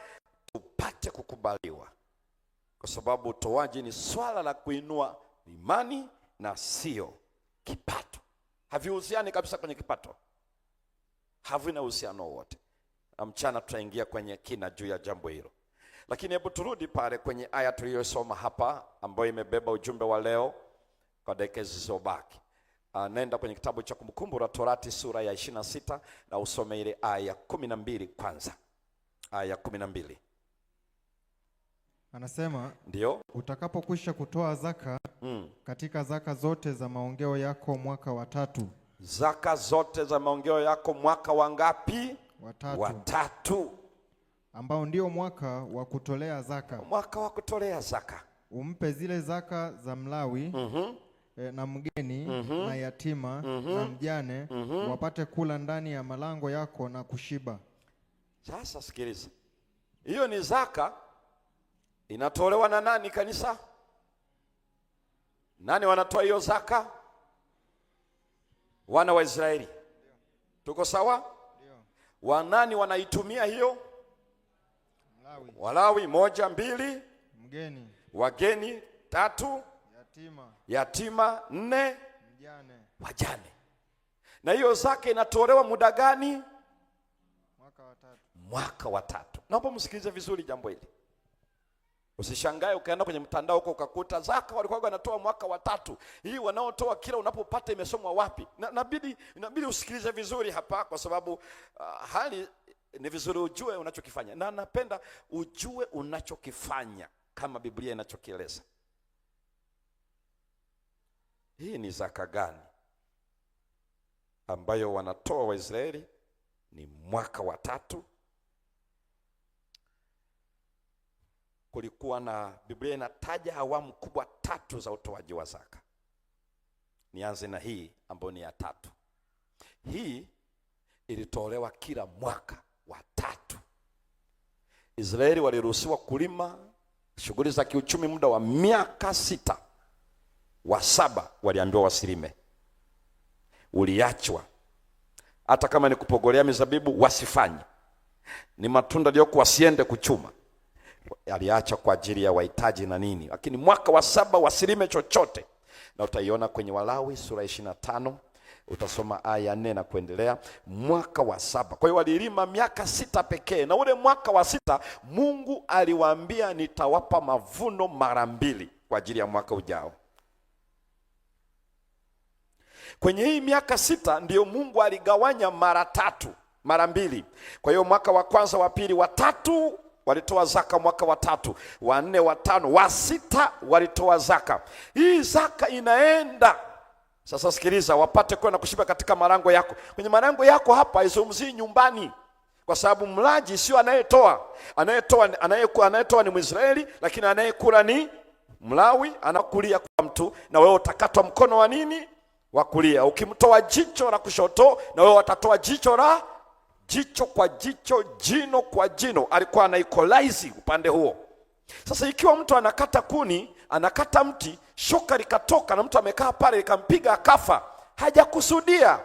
tupate kukubaliwa, kwa sababu utoaji ni swala la kuinua imani na sio kipato. Havihusiani kabisa kwenye kipato, havina uhusiano wote. Mchana tutaingia kwenye kina juu ya jambo hilo, lakini hebu turudi pale kwenye aya tuliyosoma hapa ambayo imebeba ujumbe wa leo kwa dakika zilizobaki. Nenda kwenye kitabu cha Kumbukumbu la Torati sura ya 26 na usome ile aya 12 kwanza. Aya 12. Anasema, ndio, utakapokwisha kutoa zaka katika zaka zote za maongeo yako mwaka wa 3. Zaka zote za maongeo yako mwaka wa ngapi? Wa 3. Ambao ndio mwaka wa kutolea zaka. Mwaka wa kutolea zaka. Umpe zile zaka za Mlawi na mgeni na yatima na mjane wapate kula ndani ya malango yako na kushiba. Sasa sikiliza. Hiyo ni zaka inatolewa na nani kanisa? Nani wanatoa hiyo zaka? Wana wa Israeli. Tuko sawa? Ndio. Wanani wanaitumia hiyo? Mlawi. Walawi 1, 2, mgeni. Wageni 3, yatima 4, mjane. Wajane. Na hiyo zaka inatolewa muda gani? Mwaka wa 3. Mwaka wa 3. Naomba msikilize vizuri jambo hili. Usishangae ukaenda kwenye mtandao huko ukakuta zaka walikuwa wanatoa mwaka wa 3. Hii wanaotoa kila unapopata imesomwa wapi? Inabidi usikilize vizuri hapa, kwa sababu hali ni vizuri ujue unachokifanya. Na napenda ujue unachokifanya kama Biblia inachokieleza. Hii ni zaka gani ambayo wanatoa Waisraeli? Ni mwaka wa 3. Kulikuwa na, Biblia inataja awamu kubwa 3 za utoaji wa zaka. Nianze na hii ambayo ni ya 3. Hii ilitolewa kila mwaka wa 3. Israeli waliruhusiwa kulima shughuli za kiuchumi muda wa miaka 6. Wa 7 waliambiwa wasilime. Uliachwa. Hata kama ni kupogolea mizabibu wasifanye. Ni matunda yaliyokuwa wasiende kuchuma. Aliacha kwa ajili ya wahitaji na nini. Lakini mwaka wa 7 wasilime chochote. Na utaiona kwenye Walawi sura 25. Utasoma aya 4 na kuendelea. Mwaka wa 7. Kwa hiyo walilima miaka 6 pekee. Na ule mwaka wa 6 Mungu aliwaambia nitawapa mavuno mara 2 kwa ajili ya mwaka ujao. Kwenye hii miaka 6 ndio Mungu aligawanya mara 3, mara 2. Kwa hiyo mwaka wa kwanza, wa pili, wa 3 walitoa zaka mwaka wa 3, wa 4, wa 5, wa 6 walitoa zaka. Hii zaka inaenda. Sasa sikiliza, wapate kwenda kushiba katika malango yako. Kwenye malango yako hapa haizungumzii nyumbani. Kwa sababu mlaji sio anayetoa. Anayetoa ni Mwisraeli, lakini anayekula ni Mlawi, anakulia kwa mtu, na wewe utakatwa mkono wa nini? Wa kulia. Ukimtoa jicho la kushoto, na wewe watatoa jicho kwa jicho, jino kwa jino. Alikuwa anaequalize upande huo. Sasa ikiwa mtu anakata kuni, anakata mti, shoka likatoka na mtu amekaa pale likampiga akafa, hajakusudia.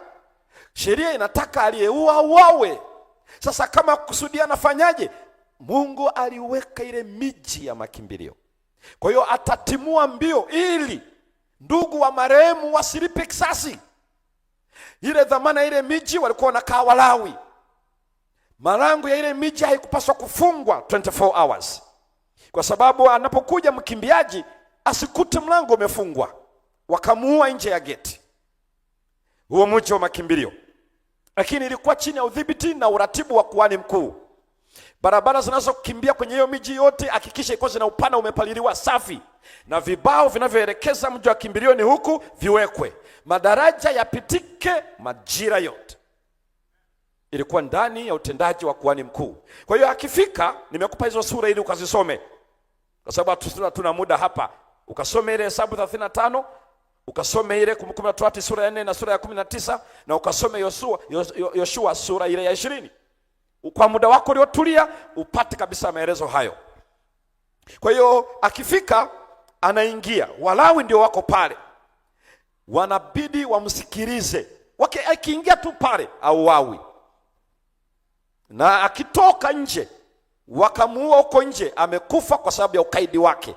Sheria inataka aliyeua uawe. Sasa kama kusudia anafanyaje? Mungu aliweka ile miji ya makimbilio. Kwa hiyo atatimua mbio ili ndugu wa marehemu wasilipe kisasi. Ile dhamana ile miji walikuwa wanakaa Walawi. Malango ya ile miji haikupaswa kufungwa 24 hours. Kwa sababu anapokuja mkimbiaji asikute mlango umefungwa, wakamuua nje ya geti. Huo mji wa makimbilio. lakini ilikuwa chini ya udhibiti na uratibu wa kuhani mkuu. Barabara zinazokimbia kwenye hiyo miji yote hakikisha iko zina upana umepaliliwa safi, na vibao vinavyoelekeza mji wa kimbilio ni huku viwekwe. Madaraja yapitike majira yote. Ilikuwa ndani ya utendaji wa kuhani mkuu. Kwa hiyo akifika, nimekupa hizo sura ili ukazisome, kwa sababu hatuna muda hapa. Ukasome ile Hesabu 35, ukasome ile Kumbukumbu la Torati sura ya 4 na sura ya 19, na ukasome Yoshua sura ile ya 20. Kwa muda wako uliotulia upate kabisa maelezo hayo. Kwa hiyo akifika anaingia, Walawi ndio wako pale, wanabidi wamsikilize. Akiingia tu pale auawi, na akitoka nje wakamuua huko nje, amekufa kwa sababu ya ukaidi wake.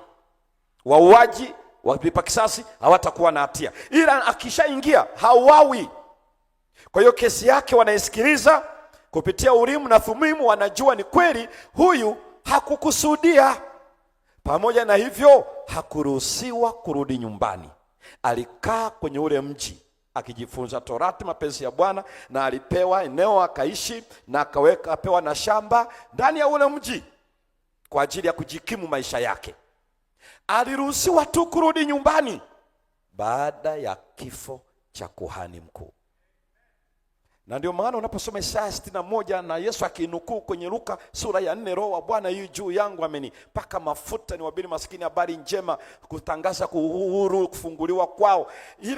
Wauaji walipa kisasi hawatakuwa na hatia, ila akishaingia hauawi. Kwa hiyo kesi yake wanaisikiliza kupitia Urimu na Thumimu, wanajua ni kweli huyu hakukusudia. Pamoja na hivyo hakuruhusiwa kurudi nyumbani. Alikaa kwenye ule mji akijifunza Torati, mapenzi ya Bwana, na alipewa eneo akaishi, na apewa na shamba ndani ya ule mji kwa ajili ya kujikimu maisha yake. Aliruhusiwa tu kurudi nyumbani baada ya kifo cha kuhani mkuu. Na ndio maana unaposoma Isaya 61 na Yesu akinukuu kwenye Luka sura ya 4, Roho wa Bwana yu juu yangu, amenipaka mafuta niwahubiri maskini habari njema, kutangaza uhuru, kufunguliwa kwao.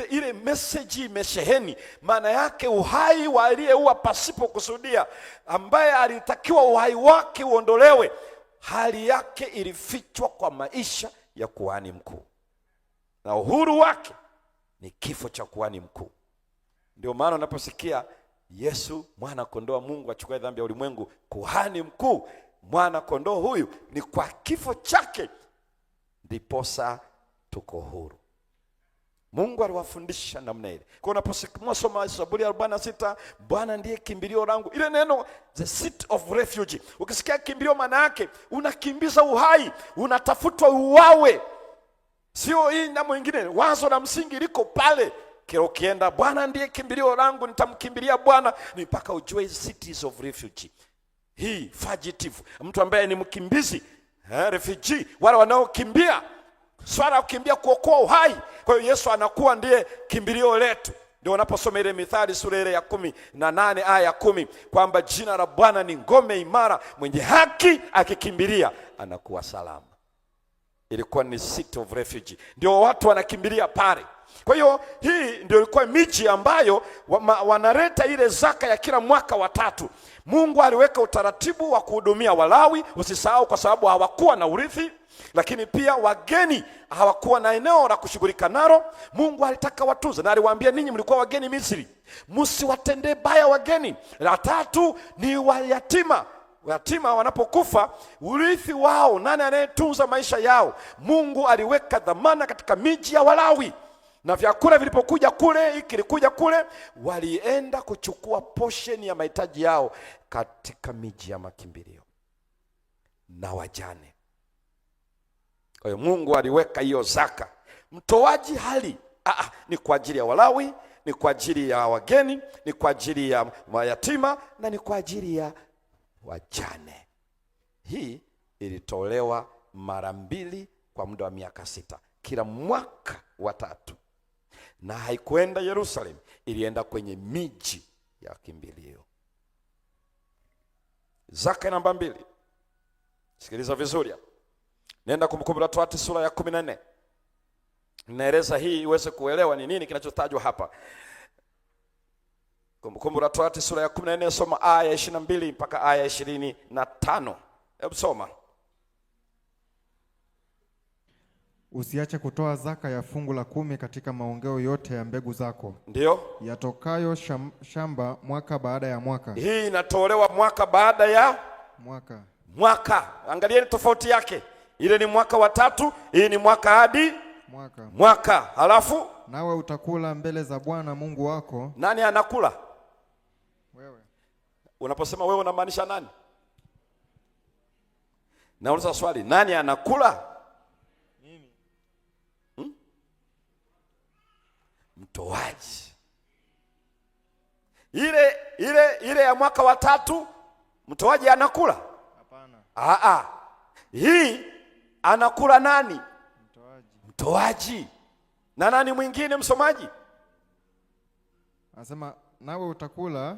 Ile message imesheheni. Maana yake uhai wa aliyeua pasipo kusudia, ambaye alitakiwa uhai wake uondolewe, hali yake ilifichwa kwa maisha ya kuhani mkuu, na uhuru wake ni kifo cha kuhani mkuu. Ndio maana unaposikia Yesu mwana kondoo wa Mungu achukue dhambi ya ulimwengu, kuhani mkuu, mwana kondoo huyu, ni kwa kifo chake ndiposa tuko huru. Mungu aliwafundisha namna ile. Kwa unaposoma Zaburi 46, Bwana ndiye kimbilio langu, ile neno the seat of refuge, ukisikia kimbilio maana yake unakimbiza uhai, unatafutwa uwawe. Sio hii na mwingine, wazo la msingi liko pale. Kile ukienda, Bwana ndiye kimbilio langu, nitamkimbilia Bwana, ni mpaka ujue cities of refuge. Hii fugitive, mtu ambaye ni mkimbizi, refugee, wale wanaokimbia, swala kukimbia kuokoa uhai. Kwa hiyo Yesu anakuwa ndiye kimbilio letu. Ndio unaposoma ile Mithali sura ile ya 18 aya ya 10, kwamba jina la Bwana ni ngome imara, mwenye haki akikimbilia anakuwa salama. Ilikuwa ni seat of refuge, ndio watu wanakimbilia pale. Kwa hiyo hii ndio ilikuwa miji ambayo wanaleta ile zaka ya kila mwaka wa 3. Mungu aliweka utaratibu wa kuhudumia Walawi, usisahau, kwa sababu hawakuwa na urithi, lakini pia wageni hawakuwa na eneo la kushughulika nalo. Mungu alitaka watunze, na aliwaambia, ninyi mlikuwa wageni Misri, msiwatendee baya wageni. La 3 ni wayatima. Yatima wanapokufa, urithi wao, nani anayetunza maisha yao? Mungu aliweka dhamana katika miji ya Walawi. Na vyakula vilipokuja kule, kilikuja kule, walienda kuchukua portion ya mahitaji yao katika miji ya makimbilio na wajane. Kwa hiyo Mungu aliweka hiyo zaka. Mtoaji hali ni kwa ajili ya Walawi, ni kwa ajili ya wageni, ni kwa ajili ya mayatima, na ni kwa ajili ya wajane. Hii ilitolewa mara 2 kwa muda wa miaka 6, kila mwaka wa 3. Na haikuenda Yerusalemu, ilienda kwenye miji ya kimbilio. Zaka namba 2. Sikiliza vizuri hapa. Nenda Kumbukumbu la Torati sura ya 14. Naeleza hii iweze kuelewa ni nini kinachotajwa hapa. Kumbukumbu la Torati sura ya 14, soma aya ya 22 mpaka aya ya 25. Hebu soma. Usiache kutoa zaka ya fungu la 10 katika maongeo yote ya mbegu zako, ndio yatokayo shamba mwaka baada ya mwaka. Hii inatolewa mwaka baada ya mwaka. Angalieni tofauti yake. Ile ni mwaka wa 3, hii ni mwaka hadi mwaka. Halafu nawe utakula mbele za Bwana Mungu wako. Nani anakula? Wewe. Unaposema wewe unamaanisha nani? Nauliza swali, nani anakula? Mtoaji. Ile ile ya mwaka wa 3 mtoaji anakula? Hapana. Hii anakula nani? Mtoaji. Na nani mwingine msomaji? Anasema nawe utakula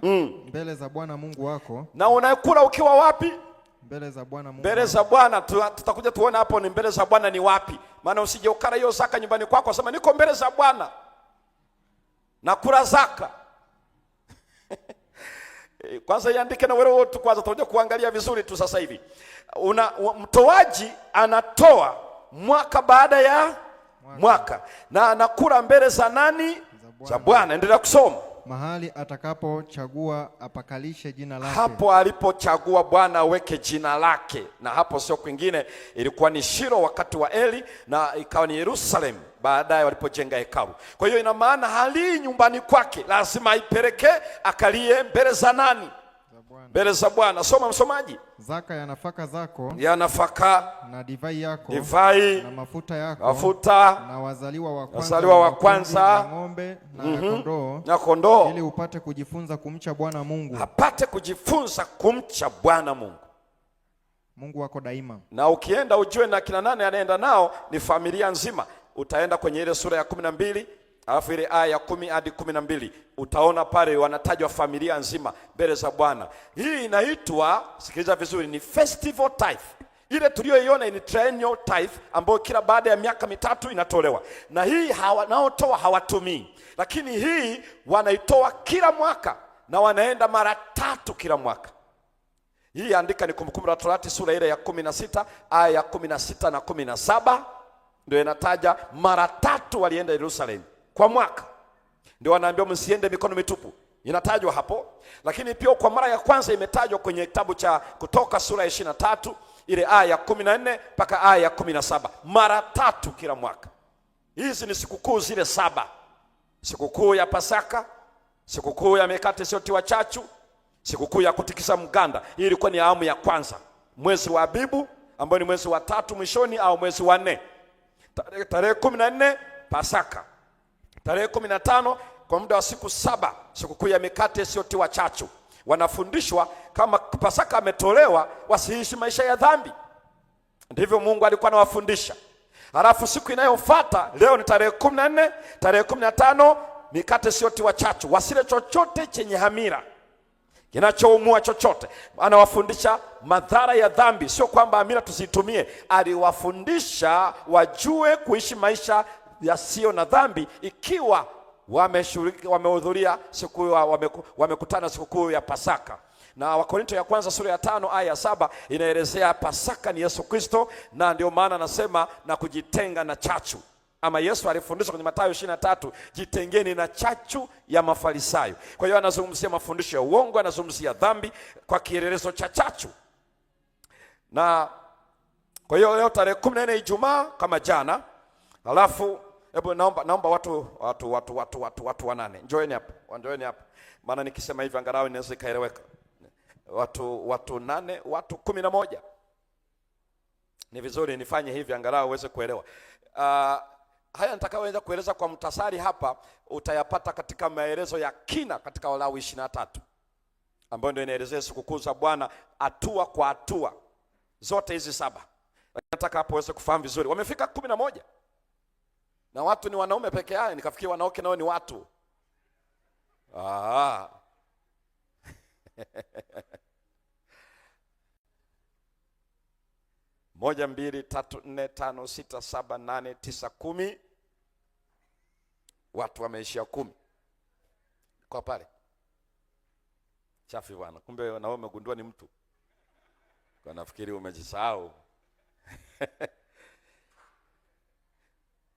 mbele za Bwana Mungu wako. Na unakula ukiwa wapi? Mbele za Bwana Mungu. Mbele za Bwana. Tutakuja tuone hapo ni mbele za Bwana ni wapi. Maana usije ukala hiyo zaka nyumbani kwako sema niko mbele za Bwana na kula zaka. Kwanza iandike na wewe wote kwanza, tutakuja kuangalia vizuri tu sasa hivi. Mtoaji anatoa mwaka baada ya mwaka na anakula mbele za nani? Za Bwana. Endelea kusoma. Mahali atakapochagua apakalishe jina lake. Hapo alipochagua Bwana aweke jina lake, na hapo sio kwingine, ilikuwa ni Shilo wakati wa Eli na ikawa ni Yerusalemu baadaye walipojenga hekalu. Kwa hiyo ina maana hali nyumbani kwake lazima aipeleke akalie mbele za nani? Mbele za Bwana. Soma msomaji. Zaka ya nafaka zako, ya nafaka na divai yako, na mafuta yako, na wazaliwa wa kwanza, na ng'ombe na kondoo, ili upate kujifunza kumcha Bwana Mungu. Apate kujifunza kumcha Bwana Mungu wako daima. Na ukienda ujue na kina nane anaenda nao ni familia nzima. Utaenda kwenye ile sura ya 12 alafu ile aya ya 10 hadi 12 utaona pale wanatajwa familia nzima mbele za Bwana. Hii inaitwa, sikiliza vizuri, ni festival tithe. Ile tuliyoiona ni triennial tithe ambayo kila baada ya miaka 3 inatolewa. Na hii wanaotoa hawatumii. Lakini hii wanaitoa kila mwaka na wanaenda mara 3 kila mwaka. Hii andika ni Kumbukumbu la Torati sura ile ya 16 aya ya 16 na 17 ndio inataja mara 3 walienda Yerusalemu kwa mwaka. Ndio wanaambiwa msiende mikono mitupu. Inatajwa hapo. Lakini pia kwa mara ya kwanza imetajwa kwenye kitabu cha Kutoka sura ya 23 ile aya ya 14 mpaka aya ya 17. Mara 3 kila mwaka. Hizi ni sikukuu zile 7. Sikukuu ya Pasaka, sikukuu ya mikate isiyotiwa chachu, sikukuu ya kutikisa mganda. Hii ilikuwa ni awamu ya kwanza. Mwezi wa Abibu ambao ni mwezi wa 3 mwishoni au mwezi wa 4. Tarehe 14 Pasaka. Tarehe 15 kwa muda wa siku 7 sikukuu ya mikate isiyotiwa chachu. Wanafundishwa kama Pasaka ametolewa wasiishi maisha ya dhambi. Ndivyo Mungu alikuwa anawafundisha. Halafu siku inayofuata leo ni tarehe 14, tarehe 15 mikate isiyotiwa chachu. Wasile chochote chenye hamira, kinachoumua chochote. Anawafundisha madhara ya dhambi, sio kwamba hamira tusitumie. Aliwafundisha wajue kuishi maisha yasiyo na dhambi ikiwa wamehudhuria siku wamekutana sikukuu ya Pasaka. Na Wakorinto ya kwanza sura ya 5 aya ya 7 inaelezea Pasaka ni Yesu Kristo, na ndio maana anasema na kujitenga na chachu. Ama Yesu alifundisha kwenye Mathayo 23, jitengeni na chachu ya Mafarisayo. Kwa hiyo anazungumzia mafundisho ya uongo, anazungumzia dhambi kwa kielelezo cha chachu. Na kwa hiyo leo tarehe 14 Ijumaa kama jana. Alafu hebu naomba watu wanane. Njoeni hapa. Maana nikisema hivi angalau inaweza ikaeleweka. Watu 8, watu 11. Ni vizuri nifanye hivi angalau uweze kuelewa. Haya nitakayoweza kueleza kwa mtasari hapa utayapata katika maelezo ya kina katika Walawi 23. Ambayo ndio inaelezea sikukuu za Bwana hatua kwa hatua. Zote hizi 7. Lakini nataka hapo uweze kufahamu vizuri. Wamefika 11. Na watu ni wanaume peke yao, nikafikia wanawake nao ni watu. 1, 2, 3, 4, 5, 6, 7, 8, 9, 10. Watu wameishia 10. Kwa pale. Chafi bwana. Kumbe na wewe umegundua ni mtu. Kwa nafikiri umejisahau.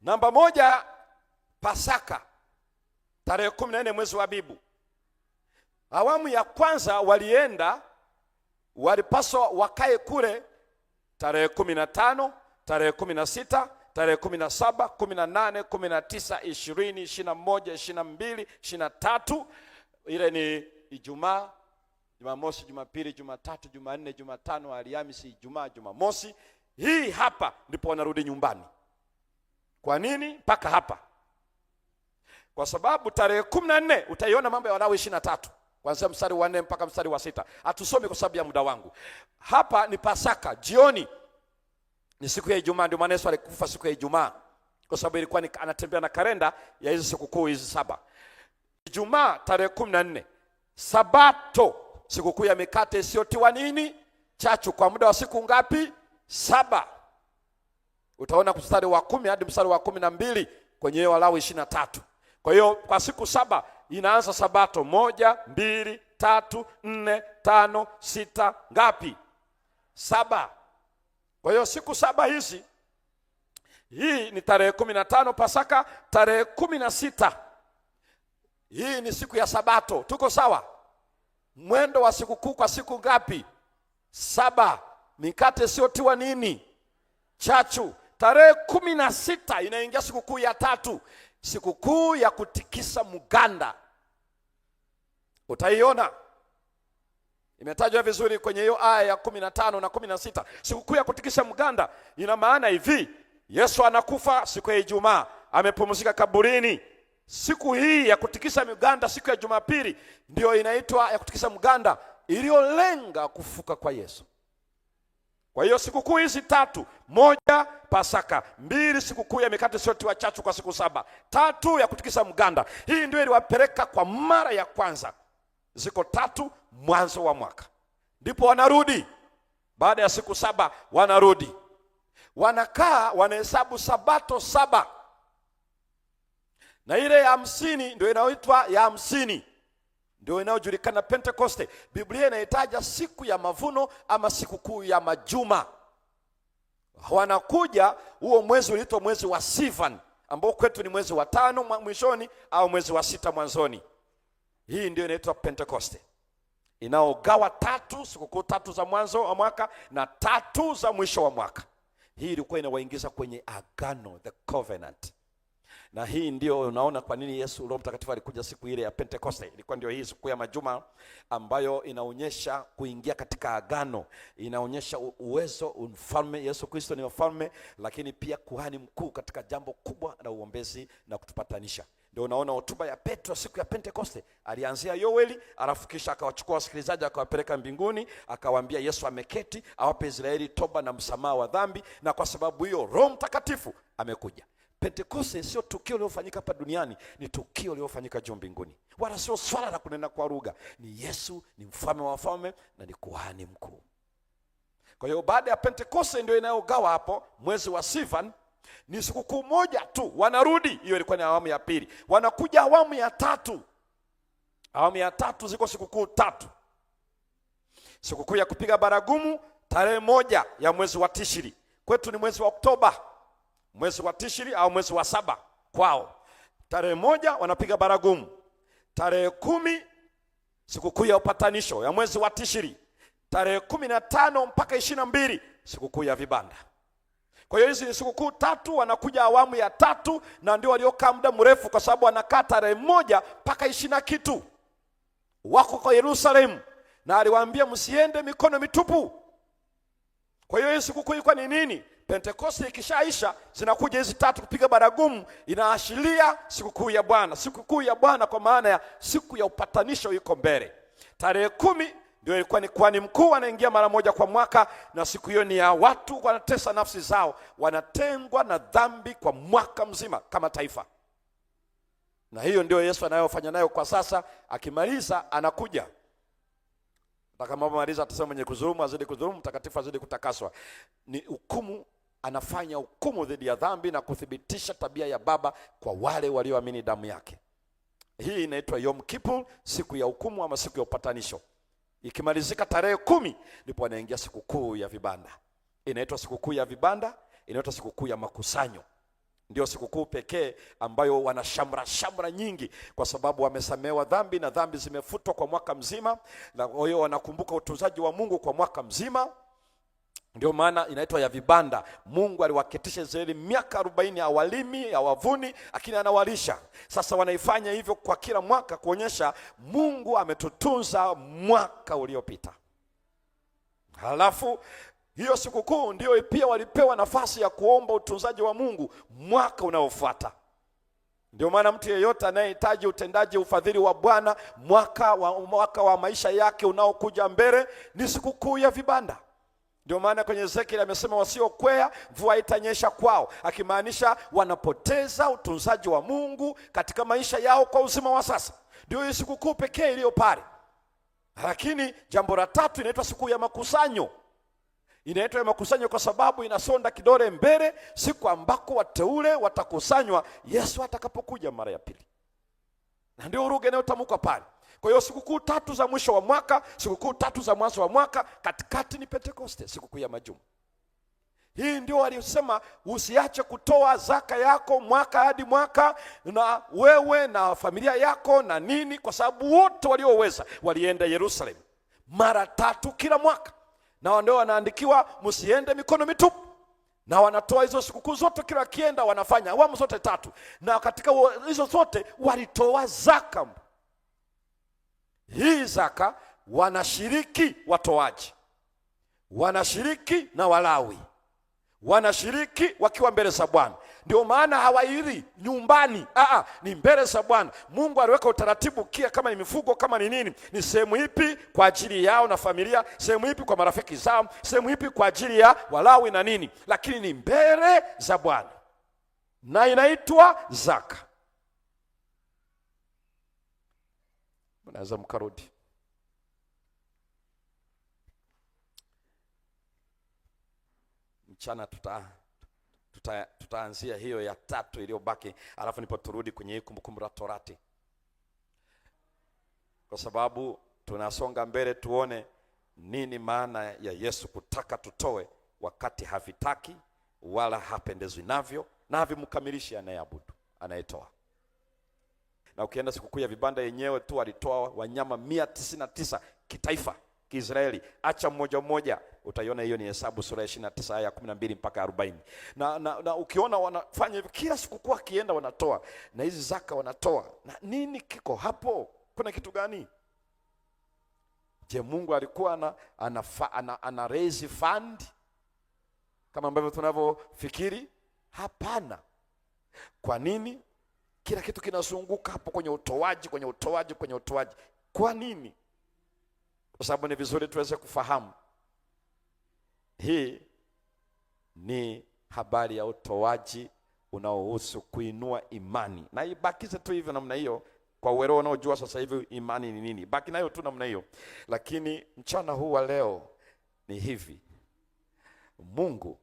Namba 1 Pasaka. Tarehe 14 mwezi wa Abibu. Awamu ya kwanza walipaswa wakae kule tarehe 15, tarehe 16, tarehe 17, 18, 19, 20, 21, 22, 23. Ile ni Ijumaa, Jumamosi, Jumapili, Jumatatu, Jumanne, Jumatano, Alhamisi, Ijumaa, Jumamosi. Hii hapa ndipo wanarudi nyumbani. Kwa nini mpaka hapa? Kwa sababu tarehe 14 utaiona mambo ya Walawi 23. kuanzia mstari wa 4 mpaka mstari wa 6. Hatusome kwa sababu ya muda wangu. Hapa ni Pasaka, jioni. Ni siku ya Ijumaa, ndio maana Yesu alikufa siku ya Ijumaa. Kwa sababu ilikuwa anatembea na kalenda ya hizi sikukuu hizi 7. Ijumaa tarehe 14. Sabato, sikukuu ya mikate isiyotiwa nini? Chachu, kwa muda wa siku ngapi? 7. Utaona mstari wa 10 hadi mstari wa 12 kwenye Walawi 23. Kwa hiyo kwa siku 7 inaanza Sabato 1, 2, 3, 4, 5, 6 ngapi? 7. Kwa hiyo siku 7 hizi, hii ni tarehe 15 Pasaka, tarehe 16 hii ni siku ya Sabato. Tuko sawa? Mwendo wa sikukuu kwa siku ngapi? 7. Mikate isiyotiwa nini? Chachu. Tarehe 16 inaingia sikukuu ya 3, sikukuu ya kutikisa mganda. Utaiona imetajwa vizuri kwenye hiyo aya ya 15 na 16. Sikukuu ya kutikisa mganda ina maana hivi: Yesu anakufa siku ya Ijumaa, amepumzika kaburini. Siku hii ya kutikisa mganda, siku ya Jumapili, ndio inaitwa ya kutikisa mganda, iliyolenga kufuka kwa Yesu. Kwa hiyo sikukuu hizi 3, 1 Pasaka, 2 sikukuu ya mikate isiyotiwa chachu kwa siku 7, 3 ya kutikisa mganda. Hii ndio iliwapeleka kwa mara ya kwanza. Ziko 3 mwanzo wa mwaka. Ndipo wanarudi baada ya siku 7, wanarudi. Wanakaa wanahesabu Sabato 7. Na ile ya 50 ndio inaitwa ya 50. Ndio inayojulikana Pentekoste. Biblia inaitaja siku ya mavuno ama sikukuu ya majuma. Wanakuja, huo mwezi unaitwa mwezi wa Sivan, ambao kwetu ni mwezi wa 5 mwishoni au mwezi wa 6 mwanzoni. Hii ndio inaitwa Pentekoste. Inaogawa 3, sikukuu 3 za mwanzo wa mwaka na 3 za mwisho wa mwaka. Hii ilikuwa inawaingiza kwenye agano, the covenant. Na hii ndio unaona kwa nini Yesu Roho Mtakatifu alikuja siku ile ya Pentekoste. Ilikuwa ndio hii siku ya majuma ambayo inaonyesha kuingia katika agano, inaonyesha uwezo, ufalme. Yesu Kristo ni mfalme, lakini pia kuhani mkuu katika jambo kubwa la uombezi na kutupatanisha. Ndio unaona hotuba ya Petro siku ya Pentekoste, alianzia Yoeli, alafu kisha akawachukua wasikilizaji akawapeleka mbinguni, akawaambia Yesu ameketi awape Israeli toba na msamaha wa dhambi, na kwa sababu hiyo Roho Mtakatifu amekuja. Pentekoste sio tukio lilofanyika hapa duniani, ni tukio lilofanyika juu mbinguni. Wala sio swala la kunena kwa lugha. Ni Yesu, ni mfalme wa wafalme na ni kuhani mkuu. Kwa hiyo baada ya Pentekoste ndio inayogawa hapo mwezi wa Sivan. Ni sikukuu moja tu, wanarudi. Hiyo ilikuwa ni awamu ya 2. Wanakuja awamu ya 3. Awamu ya 3 ziko sikukuu 3. Sikukuu ya kupiga baragumu tarehe 1 ya mwezi wa Tishri. Kwetu ni mwezi wa Oktoba. Mwezi wa Tishri au mwezi wa 7 kwao. Tarehe 1 wanapiga baragumu. Tarehe 10 sikukuu ya upatanisho ya mwezi wa Tishri. Tarehe 15 mpaka 22 sikukuu ya vibanda. Kwa hiyo hizi ni sikukuu 3, wanakuja awamu ya 3, na ndio waliokaa muda mrefu, kwa sababu wanakaa tarehe 1 mpaka 20 na kitu. Wako kwa Yerusalemu na aliwaambia msiende mikono mitupu. Kwa hiyo hii sikukuu ilikuwa ni nini? Pentekoste ikishaisha zinakuja hizi 3 kupiga baragumu, inaashiria sikukuu ya Bwana. Sikukuu ya Bwana kwa maana ya siku ya upatanisho iko mbele. Tarehe 10 ndio ilikuwa ni kuhani mkuu anaingia mara moja kwa mwaka, na siku hiyo ni ya watu wanatesa nafsi zao, wanatengwa na dhambi kwa mwaka mzima kama taifa. Na hiyo ndio Yesu anayofanya nayo kwa sasa. Akimaliza anakuja. Atakapomaliza atasema mwenye kudhulumu azidi kudhulumu, mtakatifu azidi kutakaswa. Ni hukumu, anafanya hukumu dhidi ya dhambi na kuthibitisha tabia ya Baba kwa wale walioamini damu yake. Hii inaitwa Yom Kippur, siku ya hukumu ama siku ya upatanisho. Ikimalizika tarehe 10 ndipo anaingia sikukuu ya vibanda. Inaitwa sikukuu ya vibanda, inaitwa sikukuu ya makusanyo. Ndio sikukuu pekee ambayo wana shamra nyingi, kwa sababu wamesamehewa dhambi na dhambi zimefutwa kwa mwaka mzima, na hiyo wanakumbuka utunzaji wa Mungu kwa mwaka mzima. Ndio maana inaitwa ya vibanda. Mungu aliwaketisha Israeli miaka 40 hawalimi, hawavuni, lakini anawalisha. Sasa wanaifanya hivyo kwa kila mwaka kuonyesha Mungu ametutunza mwaka uliopita. Halafu hiyo sikukuu ndio pia walipewa nafasi ya kuomba utunzaji wa Mungu mwaka unaofuata. Ndio maana mtu yeyote anayehitaji utendaji ufadhili wa Bwana mwaka wa maisha yake unaokuja mbele ni sikukuu ya vibanda. Ndio maana kwenye Ezekiel amesema wasiokwea mvua itanyesha kwao, akimaanisha wanapoteza utunzaji wa Mungu katika maisha yao kwa uzima wa sasa. Ndio hiyo sikukuu pekee iliyo pale. Lakini jambo la tatu inaitwa siku ya makusanyo. Inaitwa ya makusanyo kwa sababu inasonda kidole mbele, siku ambako wateule watakusanywa Yesu atakapokuja mara ya pili. Na ndio lugha inayotamkwa pale. Kwa hiyo sikukuu tatu za mwisho wa mwaka, sikukuu tatu za mwanzo wa mwaka, katikati ni Pentekoste, sikukuu ya majuma. Hii ndio walisema usiache kutoa zaka yako mwaka hadi mwaka, na wewe na familia yako na nini, kwa sababu wote walioweza walienda Yerusalemu mara 3 kila mwaka. Na ndio wanaandikiwa msiende mikono mitupu. Na wanatoa hizo sikukuu zote, kila kienda wanafanya awamu zote 3. Na katika hizo zote walitoa zaka. Hii zaka wanashiriki watoaji, wanashiriki na Walawi, wanashiriki wakiwa mbele za Bwana. Ndio maana hawairi nyumbani, ni mbele za Bwana. Mungu aliweka utaratibu kia, kama ni mifugo, kama ni nini, ni sehemu ipi kwa ajili yao na familia, sehemu ipi kwa marafiki zao, sehemu ipi kwa ajili ya Walawi na nini, lakini ni mbele za Bwana na inaitwa zaka. Mnaweza mkarudi. Mchana tutaanzia hiyo ya 3 iliyobaki, alafu nipo turudi kwenye Kumbukumbu la Torati, kwa sababu tunasonga mbele tuone nini maana ya Yesu kutaka tutoe wakati havitaki wala hapendezwi navyo na havimkamilishi anayeabudu, anayetoa. Na ukienda sikukuu ya vibanda yenyewe tu walitoa wanyama 199 kitaifa Kiisraeli, acha mmoja mmoja. Utaiona hiyo ni Hesabu sura ya 29 aya 12 mpaka 40. Na ukiona wanafanya hivyo kila sikukuu, akienda wanatoa na hizi zaka wanatoa. Na nini kiko hapo? Kuna kitu gani? Je, Mungu alikuwa ana raise fund kama ambavyo tunavyofikiri? Hapana. Kwa nini? Kila kitu kinazunguka hapo kwenye utoaji, kwenye utoaji, kwenye utoaji. Kwa nini? Kwa sababu ni vizuri tuweze kufahamu hii ni habari ya utoaji unaohusu kuinua imani. Na ibakize tu hivyo namna hiyo, kwa uelewa unaojua sasa hivi imani ni nini. Baki nayo tu namna hiyo. Lakini mchana huu wa leo ni hivi. Mungu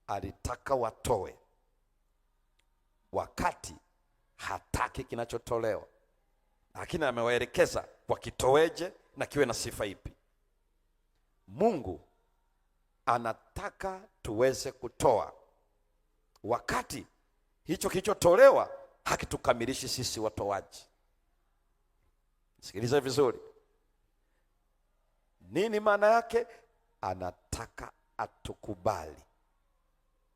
alitaka watoe wakati hataki kinachotolewa, lakini amewaelekeza wakitoweje na kiwe na sifa ipi. Mungu anataka tuweze kutoa wakati hicho kilichotolewa hakitukamilishi sisi watoaji. Sikiliza vizuri. Nini maana yake? Anataka atukubali.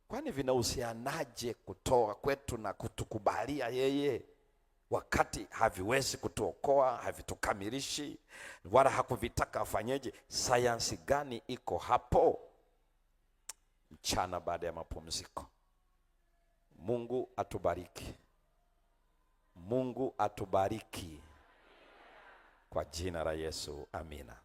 Kwani vinahusianaje kutoa kwetu na kutukubalia yeye, wakati haviwezi kutuokoa, havitukamilishi, wala hakuvitaka afanyeje? Sayansi gani iko hapo? Mchana baada ya mapumziko. Mungu atubariki. Mungu atubariki kwa jina la Yesu. Amina.